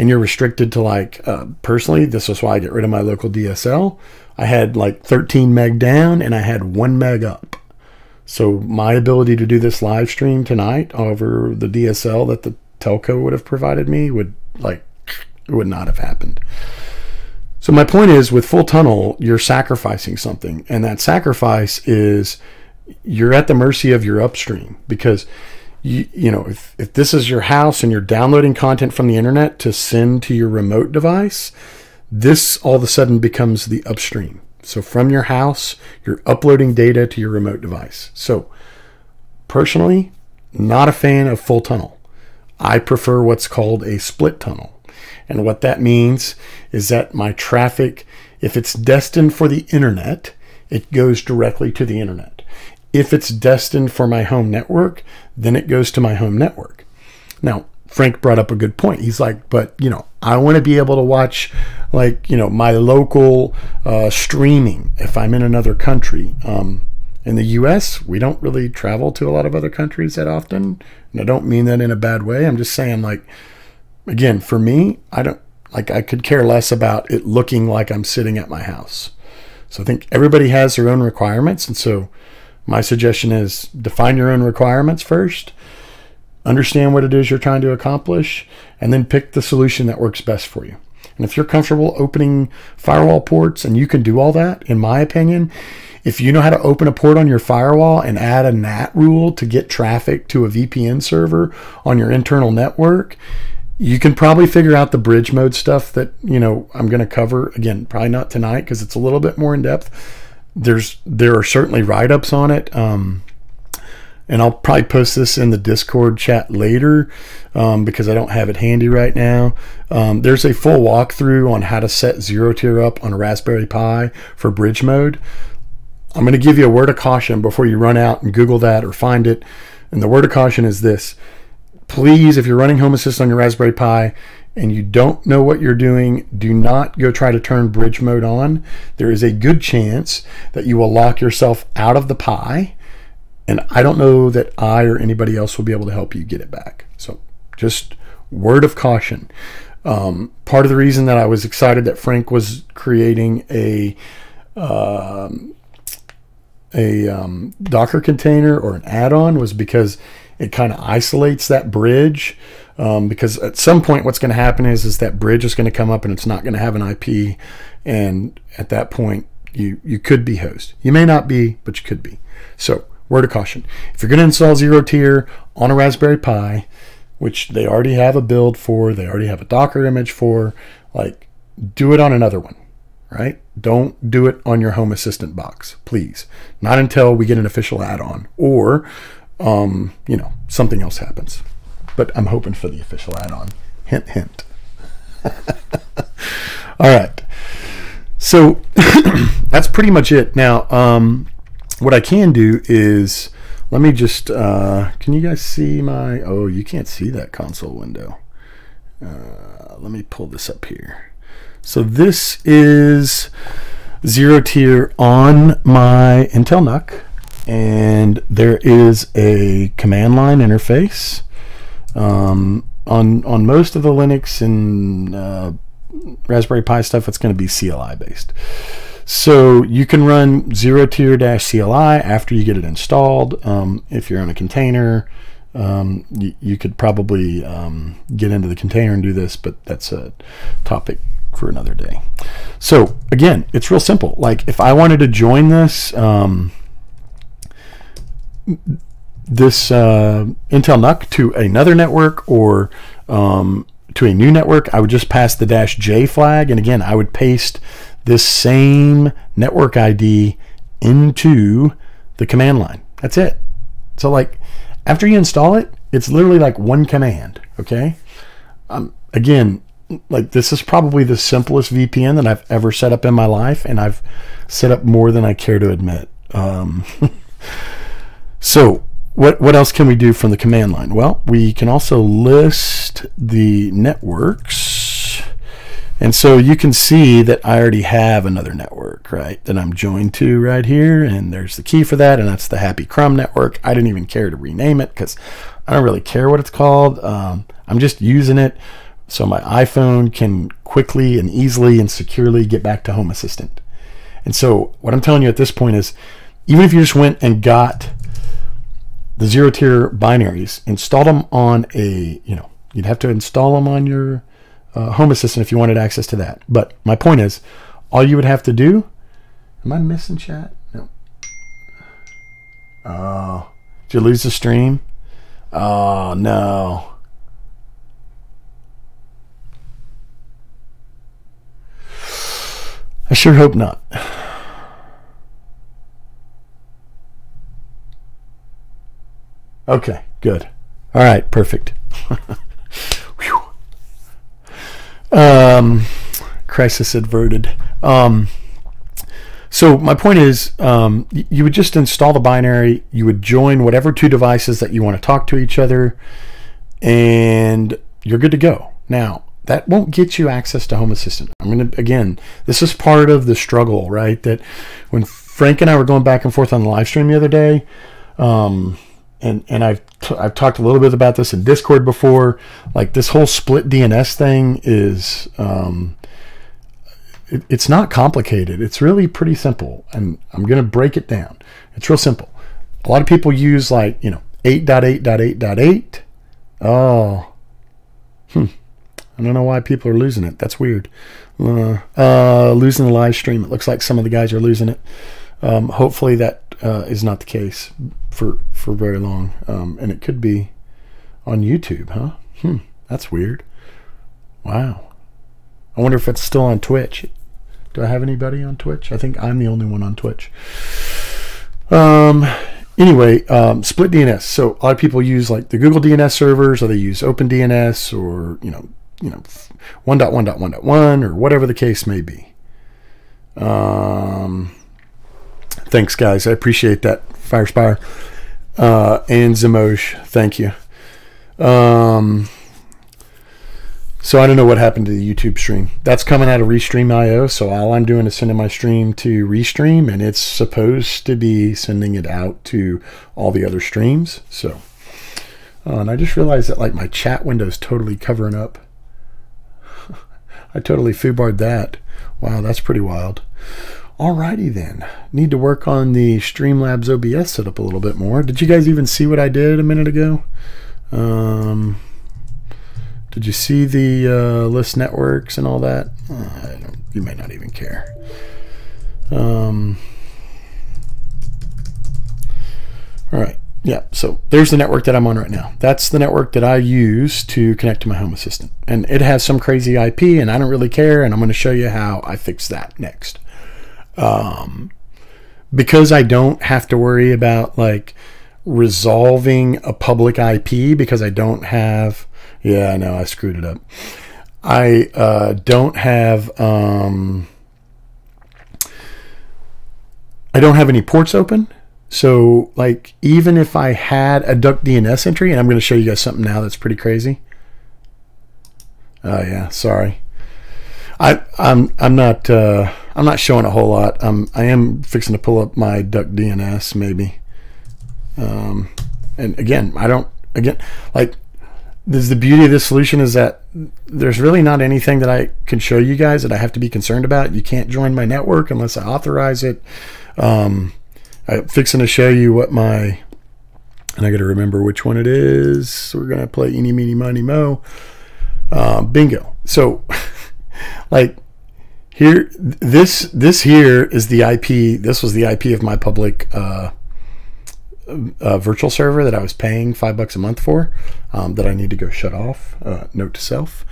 and you're restricted to like, personally, this was why I get rid of my local DSL. I had like 13 meg down and I had 1 meg up. So my ability to do this live stream tonight over the DSL that the telco would have provided me would not have happened. So my point is, with full tunnel, you're sacrificing something, and that sacrifice is you're at the mercy of your upstream, because you know, if this is your house and you're downloading content from the internet to send to your remote device, this all of a sudden becomes the upstream. So from your house, you're uploading data to your remote device. So personally, not a fan of full tunnel. I prefer what's called a split tunnel. And what that means is that my traffic, if it's destined for the internet, it goes directly to the internet. If it's destined for my home network, then it goes to my home network. Now, Frank brought up a good point. He's like, but, you know, I want to be able to watch, like, you know, my local streaming if I'm in another country. In the US, we don't really travel to a lot of other countries that often. And I don't mean that in a bad way. I'm just saying, like, again, for me, I could care less about it looking like I'm sitting at my house. So I think everybody has their own requirements. And so my suggestion is define your own requirements first, understand what it is you're trying to accomplish, and then pick the solution that works best for you. And if you're comfortable opening firewall ports, and you can do all that, in my opinion, if you know how to open a port on your firewall and add a NAT rule to get traffic to a VPN server on your internal network, you can probably figure out the bridge mode stuff that, you know, I'm going to cover. Again, probably not tonight because it's a little bit more in depth. There are certainly write-ups on it. And I'll probably post this in the Discord chat later because I don't have it handy right now. There's a full walkthrough on how to set ZeroTier up on a Raspberry Pi for bridge mode. I'm going to give you a word of caution before you run out and Google that or find it. And the word of caution is this. Please, if you're running Home Assist on your Raspberry Pi and you don't know what you're doing, do not go try to turn bridge mode on. There is a good chance that you will lock yourself out of the Pi, and I don't know that I or anybody else will be able to help you get it back. So just word of caution. Part of the reason that I was excited that Frank was creating a Docker container or an add-on was because it kind of isolates that bridge, because at some point what's going to happen is that bridge is going to come up and it's not going to have an IP, and at that point you could be host. You may not be, but you could be. So word of caution, if you're going to install ZeroTier on a Raspberry Pi, which they already have a build for, they already have a Docker image for, like, do it on another one, right? Don't do it on your Home Assistant box, please. Not until we get an official add-on or you know, something else happens. But I'm hoping for the official add-on. Hint, hint. All right. So that's pretty much it. Now, what I can do is, let me just, can you guys see my, oh, you can't see that console window. Let me pull this up here. So this is ZeroTier on my Intel NUC. And there is a command line interface. On most of the Linux and Raspberry Pi stuff, it's going to be CLI based. So you can run ZeroTier-CLI after you get it installed. If you're on a container, you could probably get into the container and do this, but that's a topic for another day. So again, it's real simple. Like, if I wanted to join this Intel NUC to another network or to a new network, I would just pass the -J flag, and again, I would paste this same network ID into the command line. That's it. So, like, after you install it, it's literally like one command. Okay. Again, like, this is probably the simplest VPN that I've ever set up in my life, and I've set up more than I care to admit. So what else can we do from the command line? Well, we can also list the networks. And so you can see that I already have another network, right, that I'm joined to right here. And there's the key for that. And that's the Happy Crumb network. I didn't even care to rename it because I don't really care what it's called. I'm just using it so my iPhone can quickly and easily and securely get back to Home Assistant. And so what I'm telling you at this point is, even if you just went and got the ZeroTier binaries, installed them on a, you'd have to install them on your Home Assistant if you wanted access to that. But my point is, all you would have to do, am I missing chat? No. Oh, did you lose the stream? Oh, no. I sure hope not. Okay, good. All right, perfect. Crisis averted. So my point is, you would just install the binary, you would join whatever two devices that you want to talk to each other, and you're good to go. Now, that won't get you access to Home Assistant. Again, this is part of the struggle, right? That when Frank and I were going back and forth on the live stream the other day, and I've talked a little bit about this in Discord before, like this whole split DNS thing is, it's not complicated. It's really pretty simple, and I'm going to break it down. It's real simple. A lot of people use 8.8.8.8.8. Oh, I don't know why people are losing it. That's weird. Losing the live stream. It looks like some of the guys are losing it. Hopefully that is not the case for very long. And it could be on YouTube, huh? That's weird. Wow. I wonder if it's still on Twitch. Do I have anybody on Twitch? I think I'm the only one on Twitch. Anyway, split DNS. So a lot of people use like the Google DNS servers, or they use OpenDNS, or 1.1.1.1 or whatever the case may be. Thanks, guys. I appreciate that. Firespire and Zemosh, thank you. So I don't know what happened to the YouTube stream. That's coming out of Restream.io, so all I'm doing is sending my stream to Restream, and it's supposed to be sending it out to all the other streams. So, and I just realized that like my chat window is totally covering up. I totally foobarred that. Wow, that's pretty wild. Alrighty then. Need to work on the Streamlabs OBS setup a little bit more. Did you guys even see what I did a minute ago? Did you see the list networks and all that? You might not even care. All right. Yeah, so there's the network that I'm on right now. That's the network that I use to connect to my Home Assistant. And it has some crazy IP, and I don't really care, and I'm going to show you how I fix that next. Because I don't have to worry about like resolving a public IP, because I don't have... Yeah, I know, I screwed it up. I don't have any ports open. So like even if I had a duck DNS entry, and I'm going to show you guys something now that's pretty crazy. Oh yeah, sorry. I'm not showing a whole lot. I am fixing to pull up my duck DNS maybe. And again, like, the beauty of this solution is that there's really not anything that I can show you guys that I have to be concerned about. You can't join my network unless I authorize it. I'm fixing to show you what my, and I got to remember which one it is. So we're going to play eeny, meeny, miny, mo. Bingo. So like here, this here is the IP. This was the IP of my public virtual server that I was paying $5 a month for, that I need to go shut off. Note to self,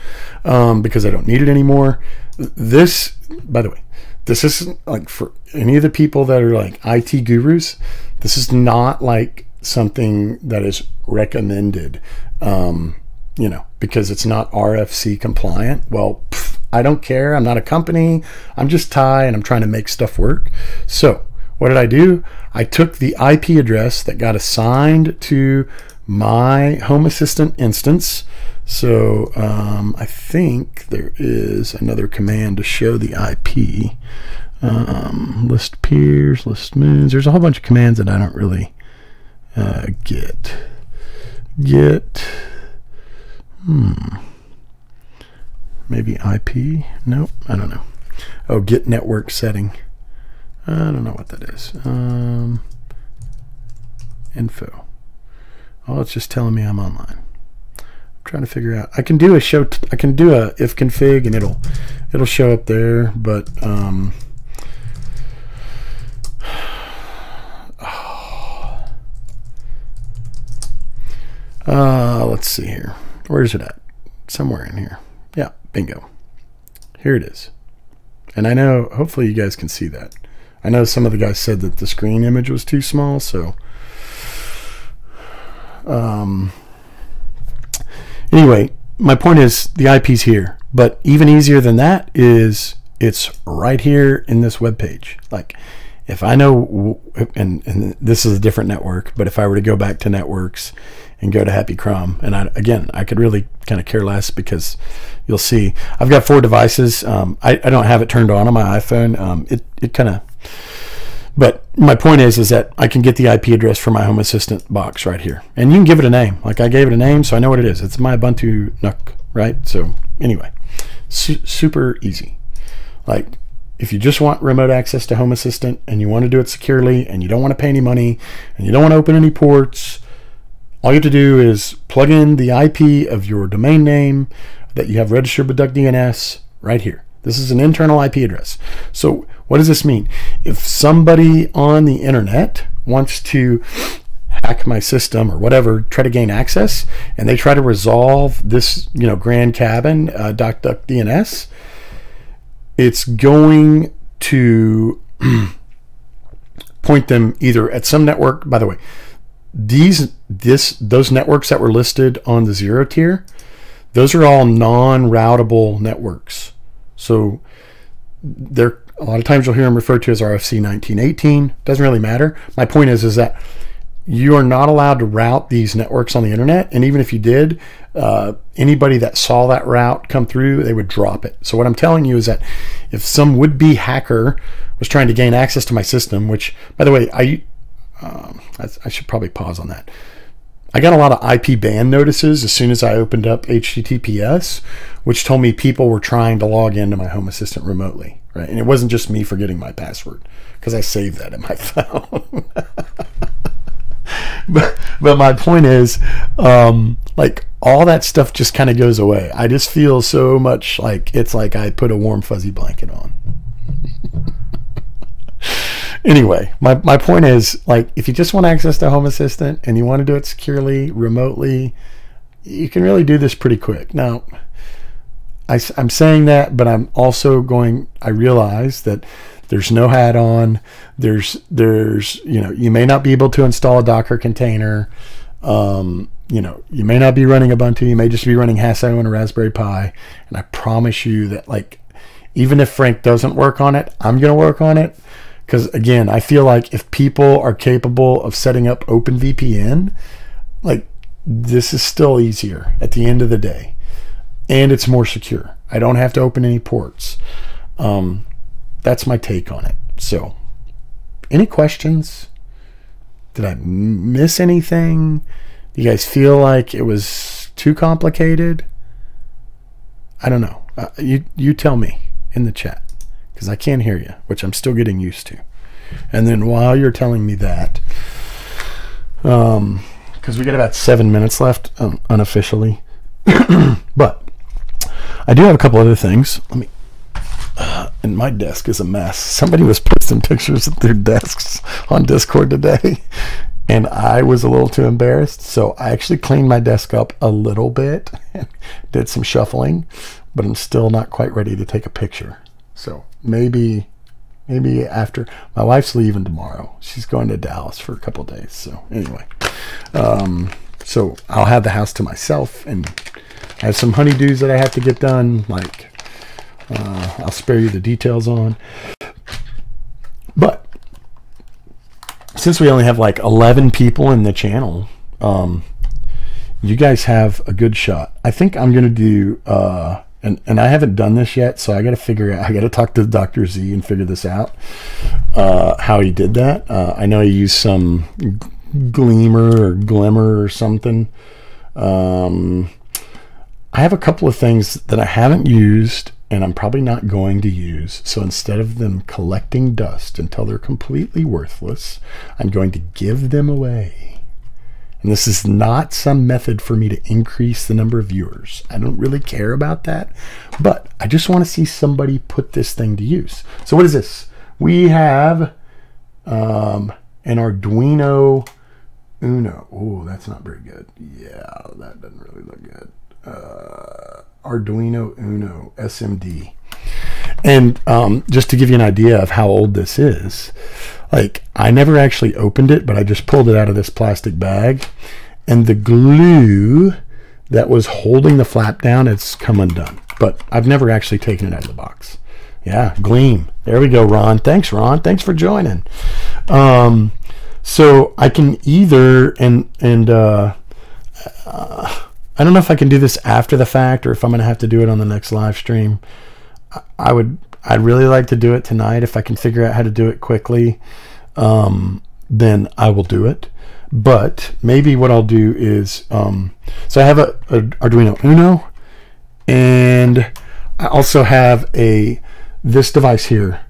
because I don't need it anymore. This, by the way, this isn't like for any of the people that are like IT gurus. This is not like something that is recommended, because it's not RFC compliant. Well, I don't care. I'm not a company. I'm just Ty, and I'm trying to make stuff work. So what did I do? I took the IP address that got assigned to my Home Assistant instance. So I think there is another command to show the IP. List peers, list moons. There's a whole bunch of commands that I don't really get. maybe IP. Nope, I don't know. Oh, get network setting. I don't know what that is. Info. Oh, it's just telling me I'm online. I'm trying to figure out. I can do a show. I can do a if config, and it'll show up there. But let's see here. Where is it at? Somewhere in here. Yeah, bingo. Here it is. And I know, hopefully you guys can see that. I know some of the guys said that the screen image was too small, so anyway, my point is the IP's here, but even easier than that is it's right here in this web page. Like if I know, and this is a different network, but if I were to go back to networks and go to Happy Crom, and I could really kind of care less, because you'll see I've got 4 devices. I don't have it turned on my iPhone. It kind of, but my point is that I can get the IP address for my Home Assistant box right here, and you can give it a name. Like I gave it a name, so I know what it is. It's my Ubuntu NUC, right? So anyway, super easy. Like if you just want remote access to Home Assistant and you want to do it securely and you don't want to pay any money and you don't want to open any ports, all you have to do is plug in the IP of your domain name that you have registered with DuckDNS right here. This is an internal IP address. So what does this mean? If somebody on the internet wants to hack my system or whatever, try to gain access, and they try to resolve this, Grand Cabin .DuckDNS, it's going to point them either at some network. By the way, those networks that were listed on the ZeroTier, those are all non-routable networks. So they're, a lot of times you'll hear them referred to as RFC 1918. Doesn't really matter. My point is that you are not allowed to route these networks on the internet, and even if you did, anybody that saw that route come through, they would drop it. So what I'm telling you is that if some would-be hacker was trying to gain access to my system, which, by the way, I should probably pause on that. I got a lot of IP ban notices as soon as I opened up HTTPS, which told me people were trying to log into my Home Assistant remotely, right? And it wasn't just me forgetting my password, because I saved that in my phone. but my point is, like, all that stuff just kind of goes away. I just feel so much like it's like I put a warm fuzzy blanket on. Anyway, my point is, like, if you just want access to Home Assistant and you want to do it securely, remotely, you can really do this pretty quick. Now, I'm saying that, but I'm also I realize that there's no hat on. There's you may not be able to install a Docker container. You may not be running Ubuntu. You may just be running Hasso and a Raspberry Pi. And I promise you that, like, even if Frank doesn't work on it, I'm going to work on it. Because, again, I feel like if people are capable of setting up OpenVPN, like, this is still easier at the end of the day. And it's more secure. I don't have to open any ports. That's my take on it. So, any questions? Did I miss anything? Do you guys feel like it was too complicated? I don't know. You tell me in the chat, because I can't hear you, which I'm still getting used to. And then while you're telling me that, because we got about 7 minutes left unofficially, but I do have a couple other things. Let me. And my desk is a mess. Somebody was posting pictures of their desks on Discord today, and I was a little too embarrassed, so I actually cleaned my desk up a little bit, did some shuffling, but I'm still not quite ready to take a picture. So maybe after. My wife's leaving tomorrow. She's going to Dallas for a couple of days. So anyway, so I'll have the house to myself, and I have some honeydews that I have to get done, like I'll spare you the details on. But since we only have like 11 people in the channel, you guys have a good shot. I think I'm going to do, and I haven't done this yet, so I got to figure out, I got to talk to Dr. Z and figure this out, how he did that. I know he used some glimmer or something. I I have a couple of things that I haven't used and I'm probably not going to use. So instead of them collecting dust until they're completely worthless, I'm going to give them away. And this is not some method for me to increase the number of viewers. I don't really care about that, but I just want to see somebody put this thing to use. So what is this? We have an Arduino Uno. Oh, that's not very good. Yeah, that doesn't really look good. Arduino Uno SMD. And just to give you an idea of how old this is, like, I never actually opened it, but I just pulled it out of this plastic bag, and the glue that was holding the flap down, it's come undone. But I've never actually taken it out of the box. Yeah, Gleam. There we go, Ron. Thanks, Ron. Thanks for joining. So I can either, I don't know if I can do this after the fact or if I'm going to have to do it on the next live stream. I'd really like to do it tonight. If I can figure out how to do it quickly, then I will do it. But maybe what I'll do is, so I have a Arduino Uno, and I also have this device here.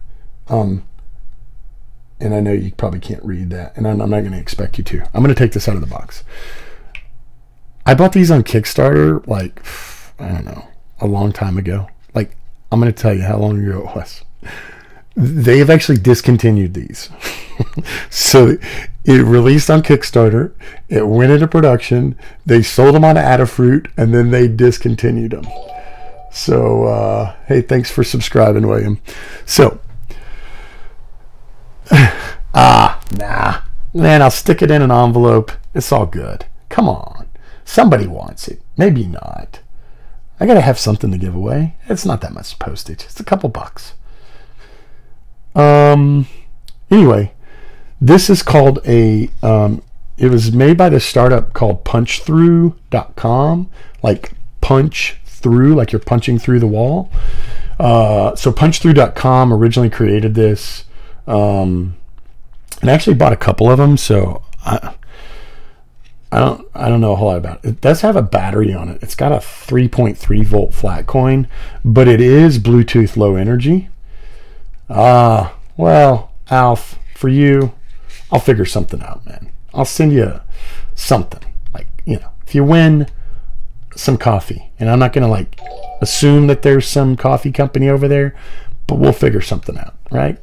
And I know you probably can't read that, and I'm not going to expect you to. I'm going to take this out of the box. I bought these on Kickstarter, like, I don't know, a long time ago. Like, I'm going to tell you how long ago it was. They have actually discontinued these. So it released on Kickstarter, it went into production, they sold them on Adafruit, and then they discontinued them. So, hey, thanks for subscribing, William. So, nah. Man, I'll stick it in an envelope. It's all good. Come on. Somebody wants it. Maybe not. I gotta have something to give away. It's not that much postage. It's a couple bucks. Anyway, this is called it was made by this startup called punchthrough.com. Like punch through, like you're punching through the wall. So punchthrough.com originally created this. And I actually bought a couple of them, so I don't know a whole lot about it. It does have a battery on it. It's got a 3.3 volt flat coin, but it is Bluetooth low energy. Well, Alf, for you, I'll figure something out, man. I'll send you something. Like, you know, if you win, some coffee. And I'm not going to, like, assume that there's some coffee company over there, but we'll figure something out, right?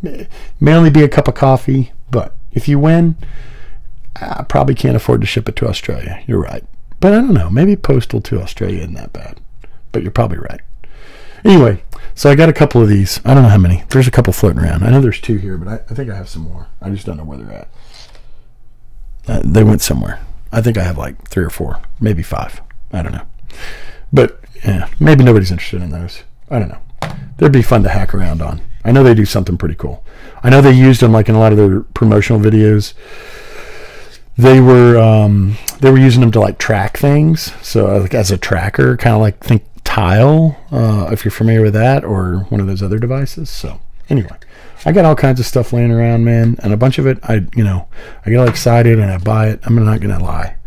It may only be a cup of coffee, but if you win, I probably can't afford to ship it to Australia. You're right. But I don't know. Maybe postal to Australia isn't that bad. But you're probably right. Anyway, so I got a couple of these. I don't know how many. There's a couple floating around. I know there's 2 here, but I think I have some more. I just don't know where they're at. They went somewhere. I think I have like 3 or 4, maybe 5. I don't know. But yeah, maybe nobody's interested in those. I don't know. They'd be fun to hack around on. I know they do something pretty cool. I know they used them like in a lot of their promotional videos. They were using them to like track things. So like as a tracker, kind of like think Tile, if you're familiar with that, or one of those other devices. So anyway, I got all kinds of stuff laying around, man, and a bunch of it, I get all excited and I buy it. I'm not gonna lie.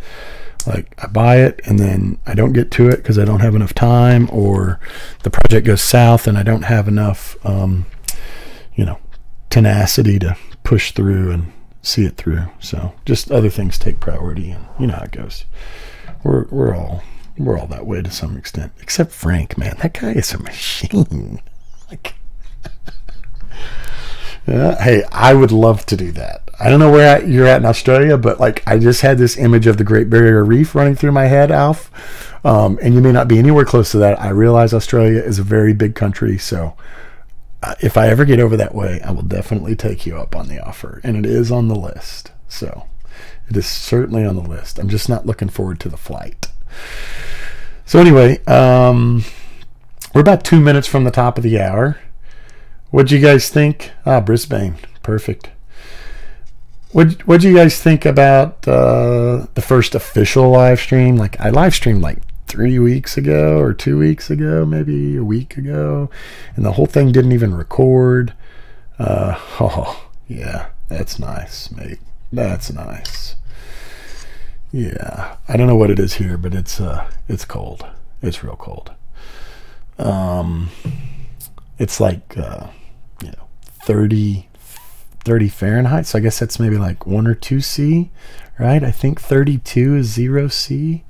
Like, I buy it and then I don't get to it because I don't have enough time, or the project goes south and I don't have enough, tenacity to push through and see it through. So just other things take priority, and you know how it goes. We're all that way to some extent, except Frank, man. That guy is a machine. Like, hey, I would love to do that. I don't know where you're at in Australia, but like, I just had this image of the Great Barrier Reef running through my head, Alf. And you may not be anywhere close to that. I realize Australia is a very big country, so if I ever get over that way, I will definitely take you up on the offer, and it is on the list. So it is certainly on the list. I'm just not looking forward to the flight. So anyway, we're about 2 minutes from the top of the hour. What'd you guys think? Brisbane, perfect. What'd you guys think about the first official live stream? Like, I live streamed like 3 weeks ago or 2 weeks ago, maybe a week ago, and the whole thing didn't even record. Oh yeah, that's nice, mate. That's nice. Yeah, I don't know what it is here, but it's cold. It's real cold. It's like, 30 Fahrenheit. So I guess that's maybe like 1 or 2 C, right? I think 32 is 0 C.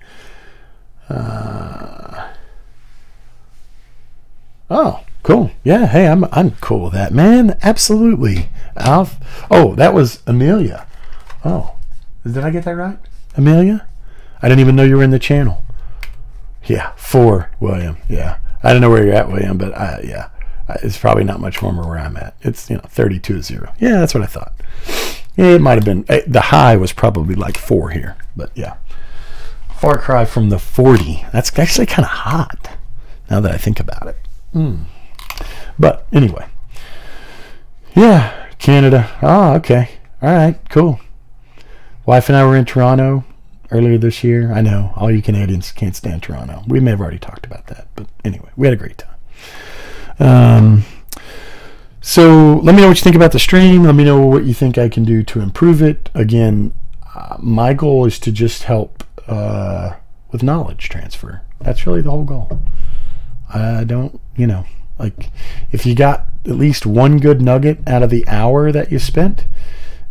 Oh, cool. Yeah. Hey, I'm cool with that, man. Absolutely. Alf. Oh, that was Amelia. Oh, did I get that right? Amelia? I didn't even know you were in the channel. Yeah. 4, William. Yeah. I don't know where you're at, William, but yeah. It's probably not much warmer where I'm at. It's 32 is 0. Yeah, that's what I thought. Yeah, it might have been. The high was probably like 4 here, but yeah. Far cry from the 40. That's actually kind of hot now that I think about it. But anyway, yeah, Canada. Oh, okay. All right, cool. Wife and I were in Toronto earlier this year. I know all you Canadians can't stand Toronto. We may have already talked about that, but anyway, we had a great time. So let me know what you think about the stream. Let me know what you think I can do to improve it. Again, my goal is to just help with knowledge transfer. That's really the whole goal. I don't, like if you got at least one good nugget out of the hour that you spent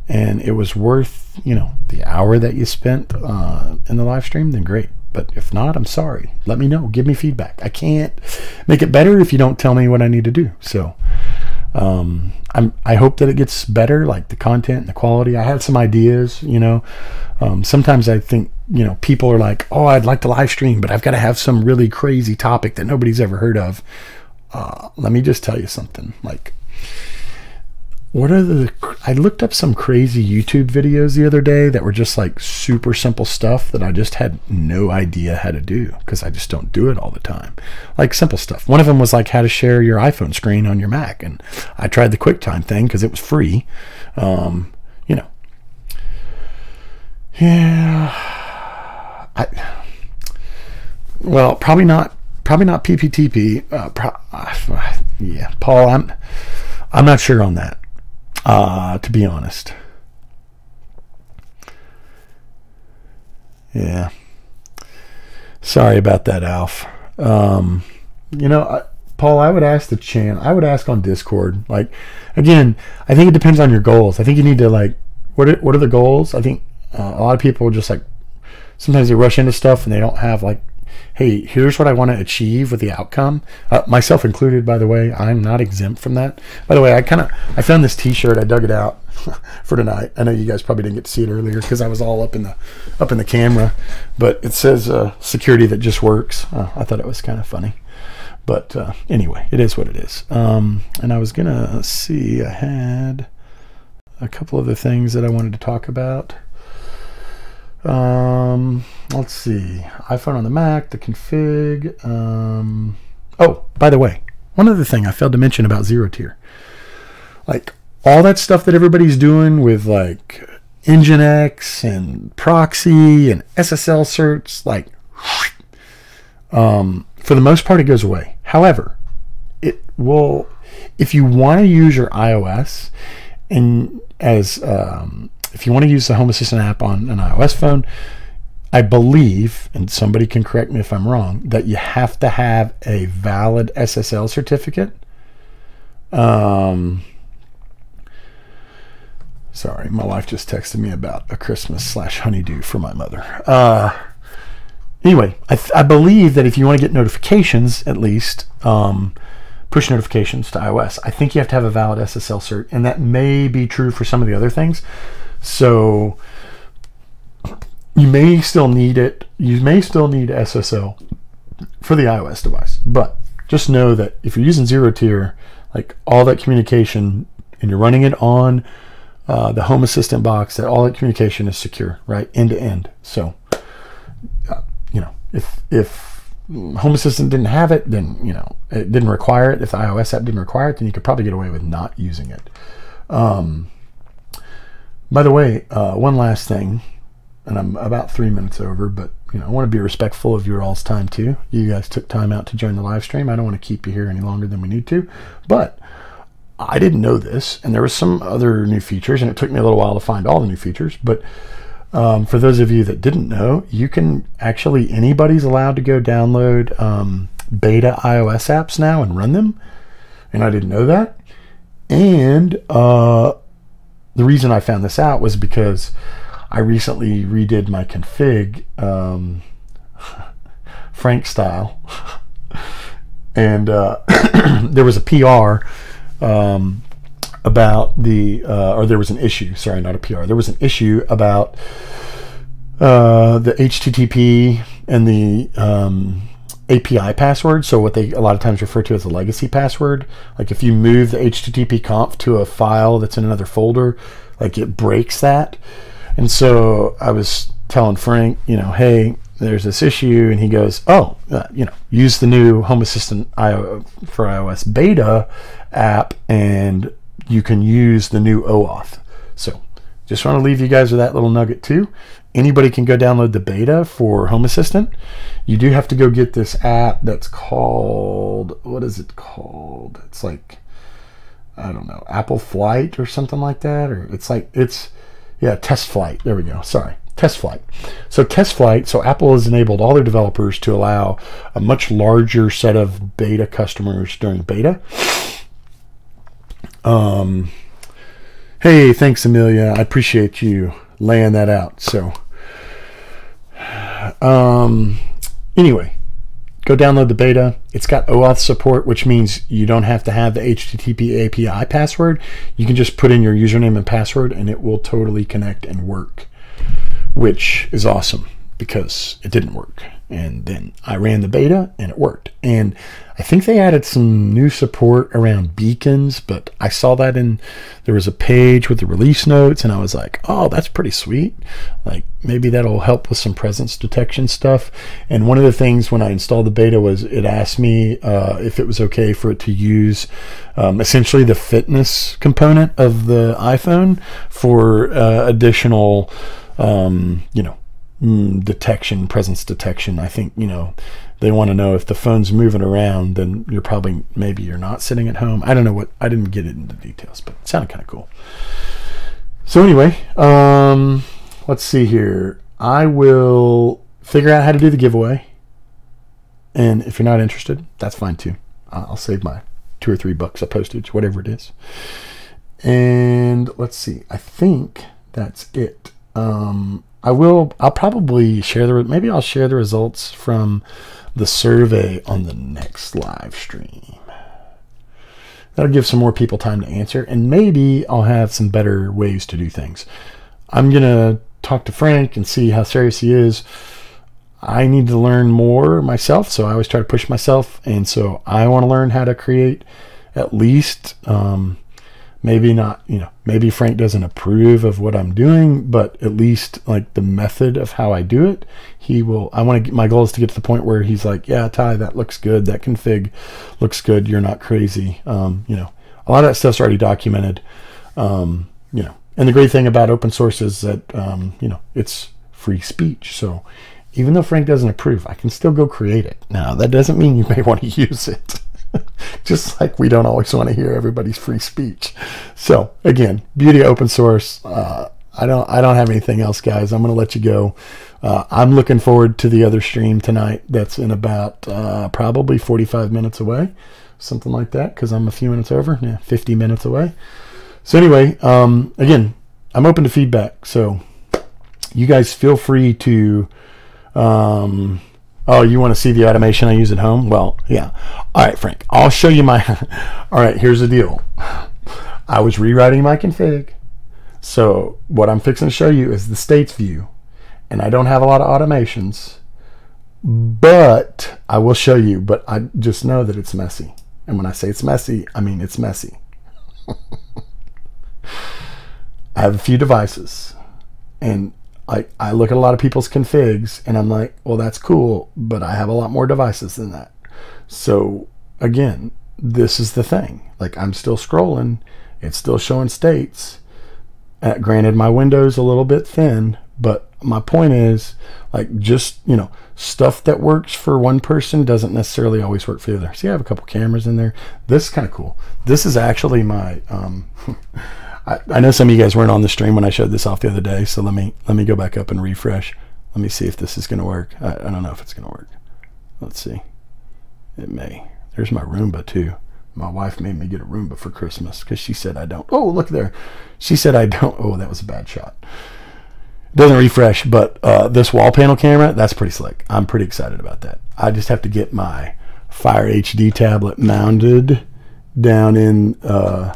and it was worth, the hour that you spent in the live stream, then great. But if not, I'm sorry. Let me know. Give me feedback. I can't make it better if you don't tell me what I need to do. So I hope that it gets better, like the content and the quality. I had some ideas, sometimes I think, people are like, oh, I'd like to live stream, but I've got to have some really crazy topic that nobody's ever heard of. Let me just tell you something. Like, I looked up some crazy YouTube videos the other day that were just like super simple stuff that I just had no idea how to do because I just don't do it all the time. Like simple stuff. One of them was like how to share your iPhone screen on your Mac. And I tried the QuickTime thing because it was free. Yeah. Well, probably not PPTP. Yeah, Paul, I'm not sure on that. To be honest. Yeah. Sorry about that, Alf. Paul, I would ask the channel. I would ask on Discord. Like, again, I think it depends on your goals. I think you need to like, what are the goals? I think a lot of people just like, sometimes they rush into stuff and they don't have like, hey, here's what I want to achieve with the outcome. Myself included, by the way. I'm not exempt from that. By the way, I found this T-shirt. I dug it out for tonight. I know you guys probably didn't get to see it earlier because I was all up in the camera. But it says "security that just works." I thought it was kind of funny. But anyway, it is what it is. And I was gonna see. I had a couple other things that I wanted to talk about. Let's see, iPhone on the Mac, the config. Oh, by the way, one other thing I failed to mention about ZeroTier, like all that stuff that everybody's doing with like Nginx and proxy and SSL certs, like, for the most part, it goes away. However, it will, if you want to use your iOS and if you want to use the Home Assistant app on an iOS phone, I believe, and somebody can correct me if I'm wrong, that you have to have a valid SSL certificate. Sorry, my wife just texted me about a Christmas/honeydew for my mother. Anyway, I believe that if you want to get notifications, at least, push notifications to iOS, I think you have to have a valid SSL cert, and that may be true for some of the other things. So you may still need it. You may still need SSL for the iOS device, but just know that if you're using ZeroTier, like all that communication, and you're running it on the Home Assistant box, that all that communication is secure, right, end to end. So, if Home Assistant didn't have it, then it didn't require it. If the iOS app didn't require it, then you could probably get away with not using it. By the way, one last thing, and I'm about 3 minutes over, but I want to be respectful of your all's time too. You guys took time out to join the live stream. I don't want to keep you here any longer than we need to, but I didn't know this, and there was some other new features, and it took me a little while to find all the new features, but For those of you that didn't know, you can actually, anybody's allowed to go download beta iOS apps now and run them. And I didn't know that. And the reason I found this out was because I recently redid my config Frank style. And there was a PR about the, or there was an issue, sorry, not a PR. There was an issue about the HTTP and the API password. So what they a lot of times refer to as a legacy password. Like if you move the HTTP conf to a file that's in another folder, like it breaks that. And so I was telling Frank, you know, hey, there's this issue, and he goes, oh, you know, use the new Home Assistant for iOS beta app, and you can use the new OAuth. So just want to leave you guys with that little nugget too. Anybody can go download the beta for Home Assistant. You do have to go get this app that's called, what is it called? It's like, I don't know, Apple Flight or something like that. Or it's like, yeah, Test Flight. There we go. Sorry. Test Flight. So Test Flight, so Apple has enabled all their developers to allow a much larger set of beta customers during beta. Hey, thanks, Amelia. I appreciate you laying that out. So, anyway, go download the beta. It's got OAuth support, which means you don't have to have the HTTP API password. You can just put in your username and password, and it will totally connect and work, which is awesome because it didn't work. And then I ran the beta and it worked. And I think they added some new support around beacons, but I saw that there was a page with the release notes, and I was like, oh, that's pretty sweet. Like maybe that'll help with some presence detection stuff. And one of the things when I installed the beta was it asked me if it was okay for it to use essentially the fitness component of the iPhone for additional you know, detection, presence detection. I think, you know, they want to know if the phone's moving around, then you're probably, maybe you're not sitting at home. I don't know what, I didn't get it into details, but it sounded kind of cool. So anyway, let's see here. I will figure out how to do the giveaway. And if you're not interested, that's fine too. I'll save my $2 or $3 of postage, whatever it is. And let's see, I think that's it. I'll probably share maybe I'll share the results from the survey on the next live stream. That'll give some more people time to answer, and maybe I'll have some better ways to do things. I'm gonna talk to Frank and see how serious he is. I need to learn more myself, so I always try to push myself, and so I want to learn how to create at least maybe not, you know, maybe Frank doesn't approve of what I'm doing, but at least like the method of how I do it, he will. I want to my goal is to get to the point where he's like, yeah, Ty, that looks good. That config looks good. You're not crazy. You know, a lot of that stuff's already documented. You know, and the great thing about open source is that, you know, it's free speech. So even though Frank doesn't approve, I can still go create it. Now, that doesn't mean you may want to use it. Just like we don't always want to hear everybody's free speech. So again, beauty of open source. I don't have anything else, guys. I'm going to let you go. I'm looking forward to the other stream tonight. That's in about probably 45 minutes away, something like that, because I'm a few minutes over. Yeah, 50 minutes away. So anyway, again, I'm open to feedback. So you guys feel free to. Oh, you want to see the automation I use at home? Well, yeah. All right, Frank, I'll show you my... All right, here's the deal. I was rewriting my config. So what I'm fixing to show you is the states view. And I don't have a lot of automations. But I will show you. But I just know that it's messy. And when I say it's messy, I mean it's messy. I have a few devices. And I look at a lot of people's configs and I'm like, well, that's cool, but I have a lot more devices than that. So again, this is the thing. Like I'm still scrolling, it's still showing states. Granted, my window's a little bit thin, but my point is, like, just, you know, stuff that works for one person doesn't necessarily always work for the other. See, I have a couple cameras in there. This is kind of cool. This is actually my I know some of you guys weren't on the stream when I showed this off the other day, so let me go back up and refresh. Let me see if this is going to work. I don't know if it's going to work. Let's see. It may. There's my Roomba too. My wife made me get a Roomba for Christmas because she said I don't. Oh, look there. She said I don't. Oh, that was a bad shot. It doesn't refresh, but this wall panel camera, that's pretty slick. I'm pretty excited about that. I just have to get my Fire HD tablet mounted down in the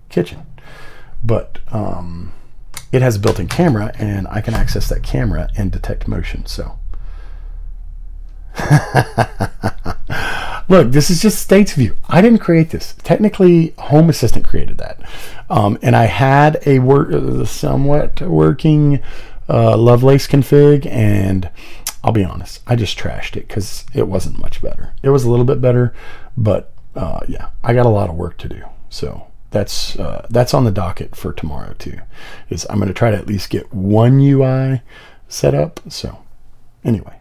kitchen. But it has a built-in camera, and I can access that camera and detect motion. So look, this is just States View. I didn't create this. Technically, Home Assistant created that. And I had a somewhat working Lovelace config, and I'll be honest, I just trashed it because it wasn't much better. It was a little bit better, but yeah, I got a lot of work to do. So that's on the docket for tomorrow too. Is I'm going to try to at least get one UI set up. So anyway.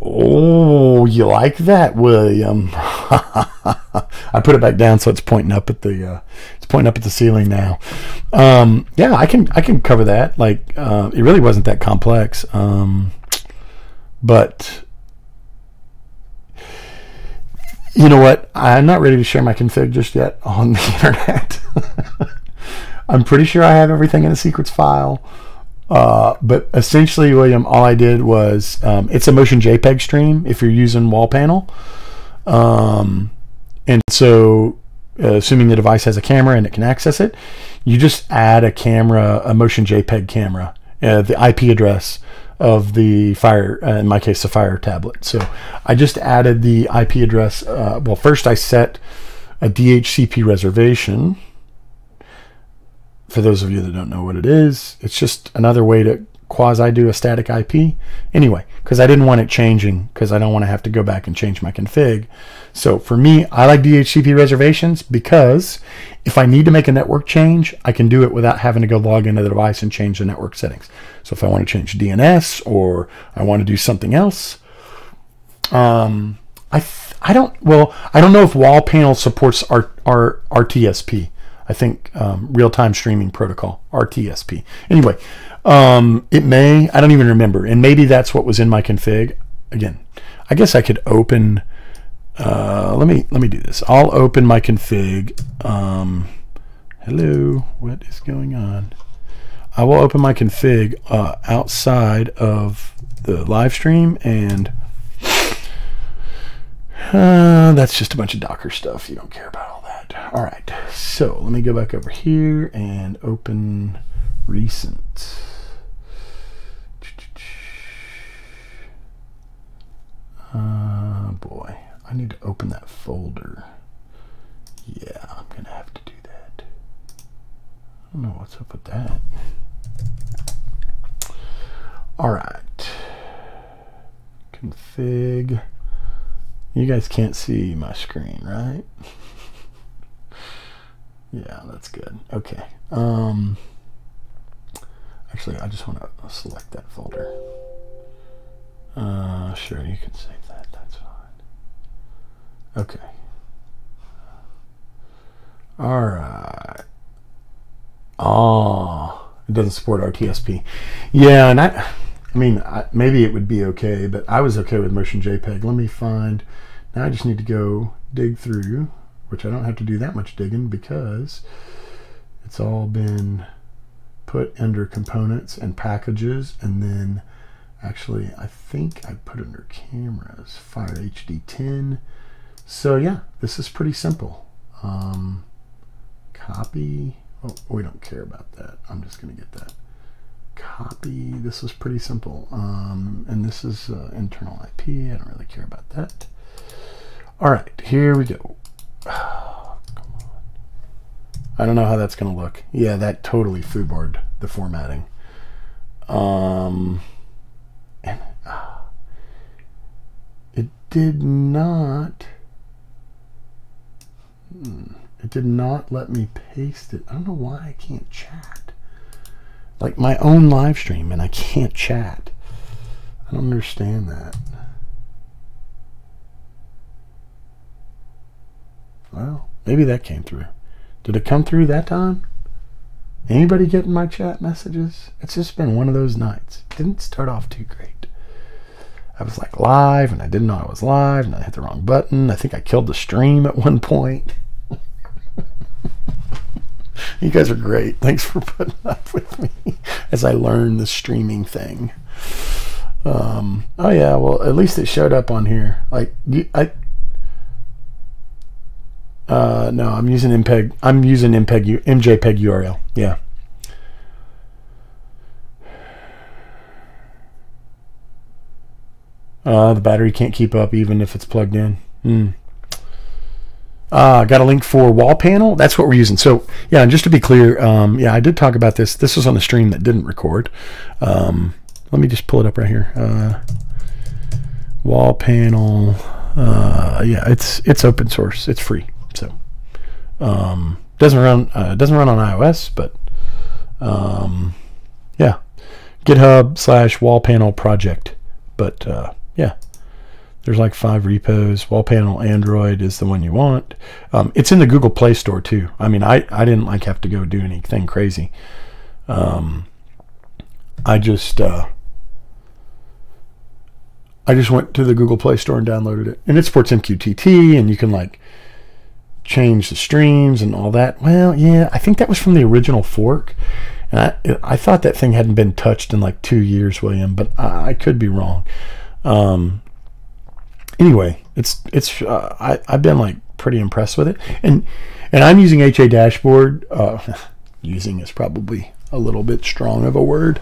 Oh, you like that, William? I put it back down so it's pointing up at the ceiling now. Yeah, I can cover that. Like it really wasn't that complex, but you know what? I'm not ready to share my config just yet on the internet. I'm pretty sure I have everything in a secrets file. But essentially, William, all I did was, it's a motion JPEG stream if you're using wall panel. And so, assuming the device has a camera and it can access it, you just add a motion JPEG camera, the IP address of the Fire, in my case, the Fire tablet. So I just added the IP address. Well, first I set a DHCP reservation. For those of you that don't know what it is, it's just another way to quasi do a static IP. Anyway, because I didn't want it changing, because I don't want to have to go back and change my config. So for me, I like DHCP reservations because if I need to make a network change, I can do it without having to go log into the device and change the network settings. So if I want to change DNS or I want to do something else, I don't know if wall panel supports our RTSP. I think real-time streaming protocol, RTSP. Anyway, it may, I don't even remember, and maybe that's what was in my config. Again, I guess I could open. Let me do this. I'll open my config. Hello, what is going on? I will open my config outside of the live stream, and that's just a bunch of Docker stuff. You don't care about all that. All right, so let me go back over here and open recent. Boy, I need to open that folder. Yeah, I'm gonna have to do that. I don't know what's up with that. All right, config. You guys can't see my screen, right? Yeah, that's good. Okay. Actually, I just want to select that folder. Sure, you can save that. That's fine. Okay. All right. Oh, it doesn't support RTSP. Yeah, and I mean, maybe it would be okay, but I was okay with motion JPEG. Let me find. Now I just need to go dig through, which I don't have to do that much digging because it's all been put under components and packages, and then actually I think I put under cameras, Fire HD 10. So yeah, this is pretty simple. Copy. Oh, we don't care about that. I'm just going to get that. Copy. This is pretty simple. And this is internal IP. I don't really care about that. All right, here we go. Oh, come on. I don't know how that's going to look. Yeah, that totally foobarred the formatting. It did not. It did not let me paste it. I don't know why I can't chat. Like my own live stream, and I can't chat. I don't understand that. Well, maybe that came through. Did it come through that time? Anybody getting my chat messages? It's just been one of those nights. Didn't start off too great. I was like live, and I didn't know I was live, and I hit the wrong button. I think I killed the stream at one point. You guys are great. Thanks for putting up with me as I learn the streaming thing. Oh yeah, well at least it showed up on here. Like no, I'm using MPEG. I'm using MJPEG URL. Yeah. The battery can't keep up even if it's plugged in. Got a link for wall panel. That's what we're using. So yeah, and just to be clear, yeah, I did talk about this. This was on the stream that didn't record. Let me just pull it up right here. Wall panel. Yeah, it's open source. It's free. So doesn't run on iOS, but yeah, GitHub/wall panel project. But yeah. There's like 5 repos. Wall panel Android is the one you want. It's in the Google Play Store too. I mean, I didn't like have to go do anything crazy. I just went to the Google Play Store and downloaded it, and it supports MQTT, and you can like change the streams and all that. Well, yeah, I think that was from the original fork, and I thought that thing hadn't been touched in like 2 years, William, but I could be wrong. Anyway, I've been like pretty impressed with it, and I'm using HA Dashboard. Using is probably a little bit strong of a word,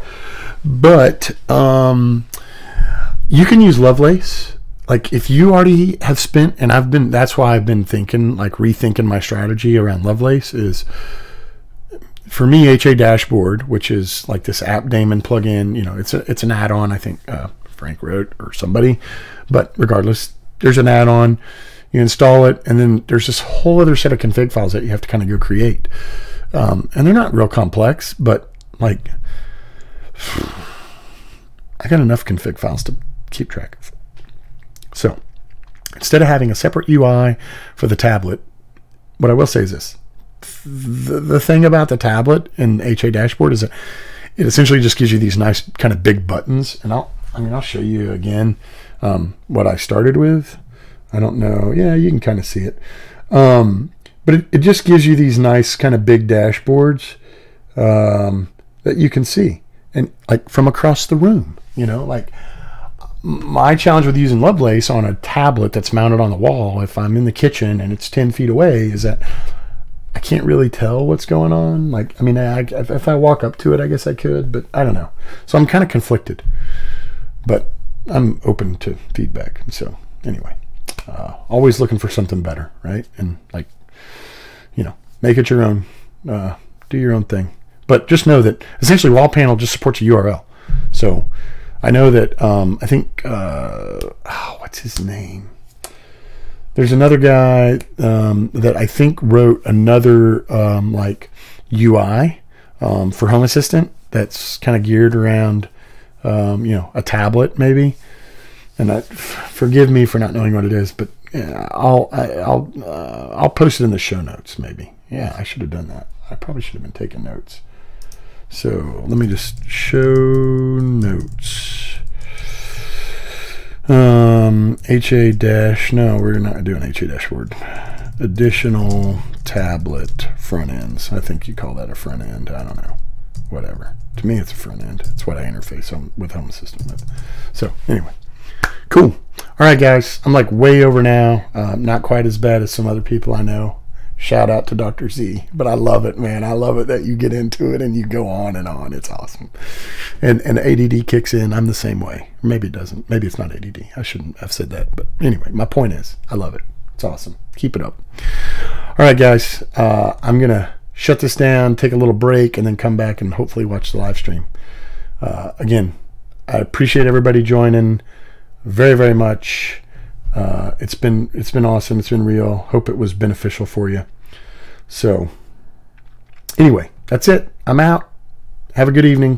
but you can use Lovelace. Like if you already have spent, and that's why I've been thinking, like rethinking my strategy around Lovelace is, for me, HA Dashboard, which is like this app daemon plugin, you know, it's an add-on. I think Frank wrote or somebody, but regardless, there's an add-on. You install it, and then there's this whole other set of config files that you have to kind of go create, and they're not real complex, but like I got enough config files to keep track of. So instead of having a separate UI for the tablet, what I will say is this: the thing about the tablet in HA Dashboard is that it essentially just gives you these nice kind of big buttons, and I'll show you again what I started with. I don't know. Yeah, you can kind of see it. But it just gives you these nice kind of big dashboards that you can see. And like from across the room, you know, like my challenge with using Lovelace on a tablet that's mounted on the wall, if I'm in the kitchen and it's 10 feet away, is that I can't really tell what's going on. Like, I mean, if I walk up to it, I guess I could, but I don't know. So I'm kind of conflicted. But I'm open to feedback. So anyway, always looking for something better, right? And like, you know, make it your own, do your own thing. But just know that essentially wall panel just supports a URL. So I know that I think what's his name? There's another guy that I think wrote another like UI for Home Assistant that's kind of geared around you know, a tablet maybe. And forgive me for not knowing what it is, but yeah, I'll post it in the show notes maybe. Yeah, I should have done that. I probably should have been taking notes. So let me just show notes. HA dash, no, we're not doing HA dashboard. Additional tablet front ends. I think you call that a front end. I don't know. Whatever. To me, it's a front end. It's what I interface with Home Assistant with. So anyway, cool. All right, guys. I'm like way over now. Not quite as bad as some other people I know. Shout out to Dr. Z. But I love it, man. I love it that you get into it and you go on and on. It's awesome. And ADD kicks in. I'm the same way. Maybe it doesn't. Maybe it's not ADD. I shouldn't have said that. But anyway, my point is, I love it. It's awesome. Keep it up. All right, guys. I'm going to shut this down, take a little break, and then come back and hopefully watch the live stream. Again, I appreciate everybody joining very, very much. It's been awesome. It's been real. Hope it was beneficial for you. So anyway, that's it. I'm out. Have a good evening.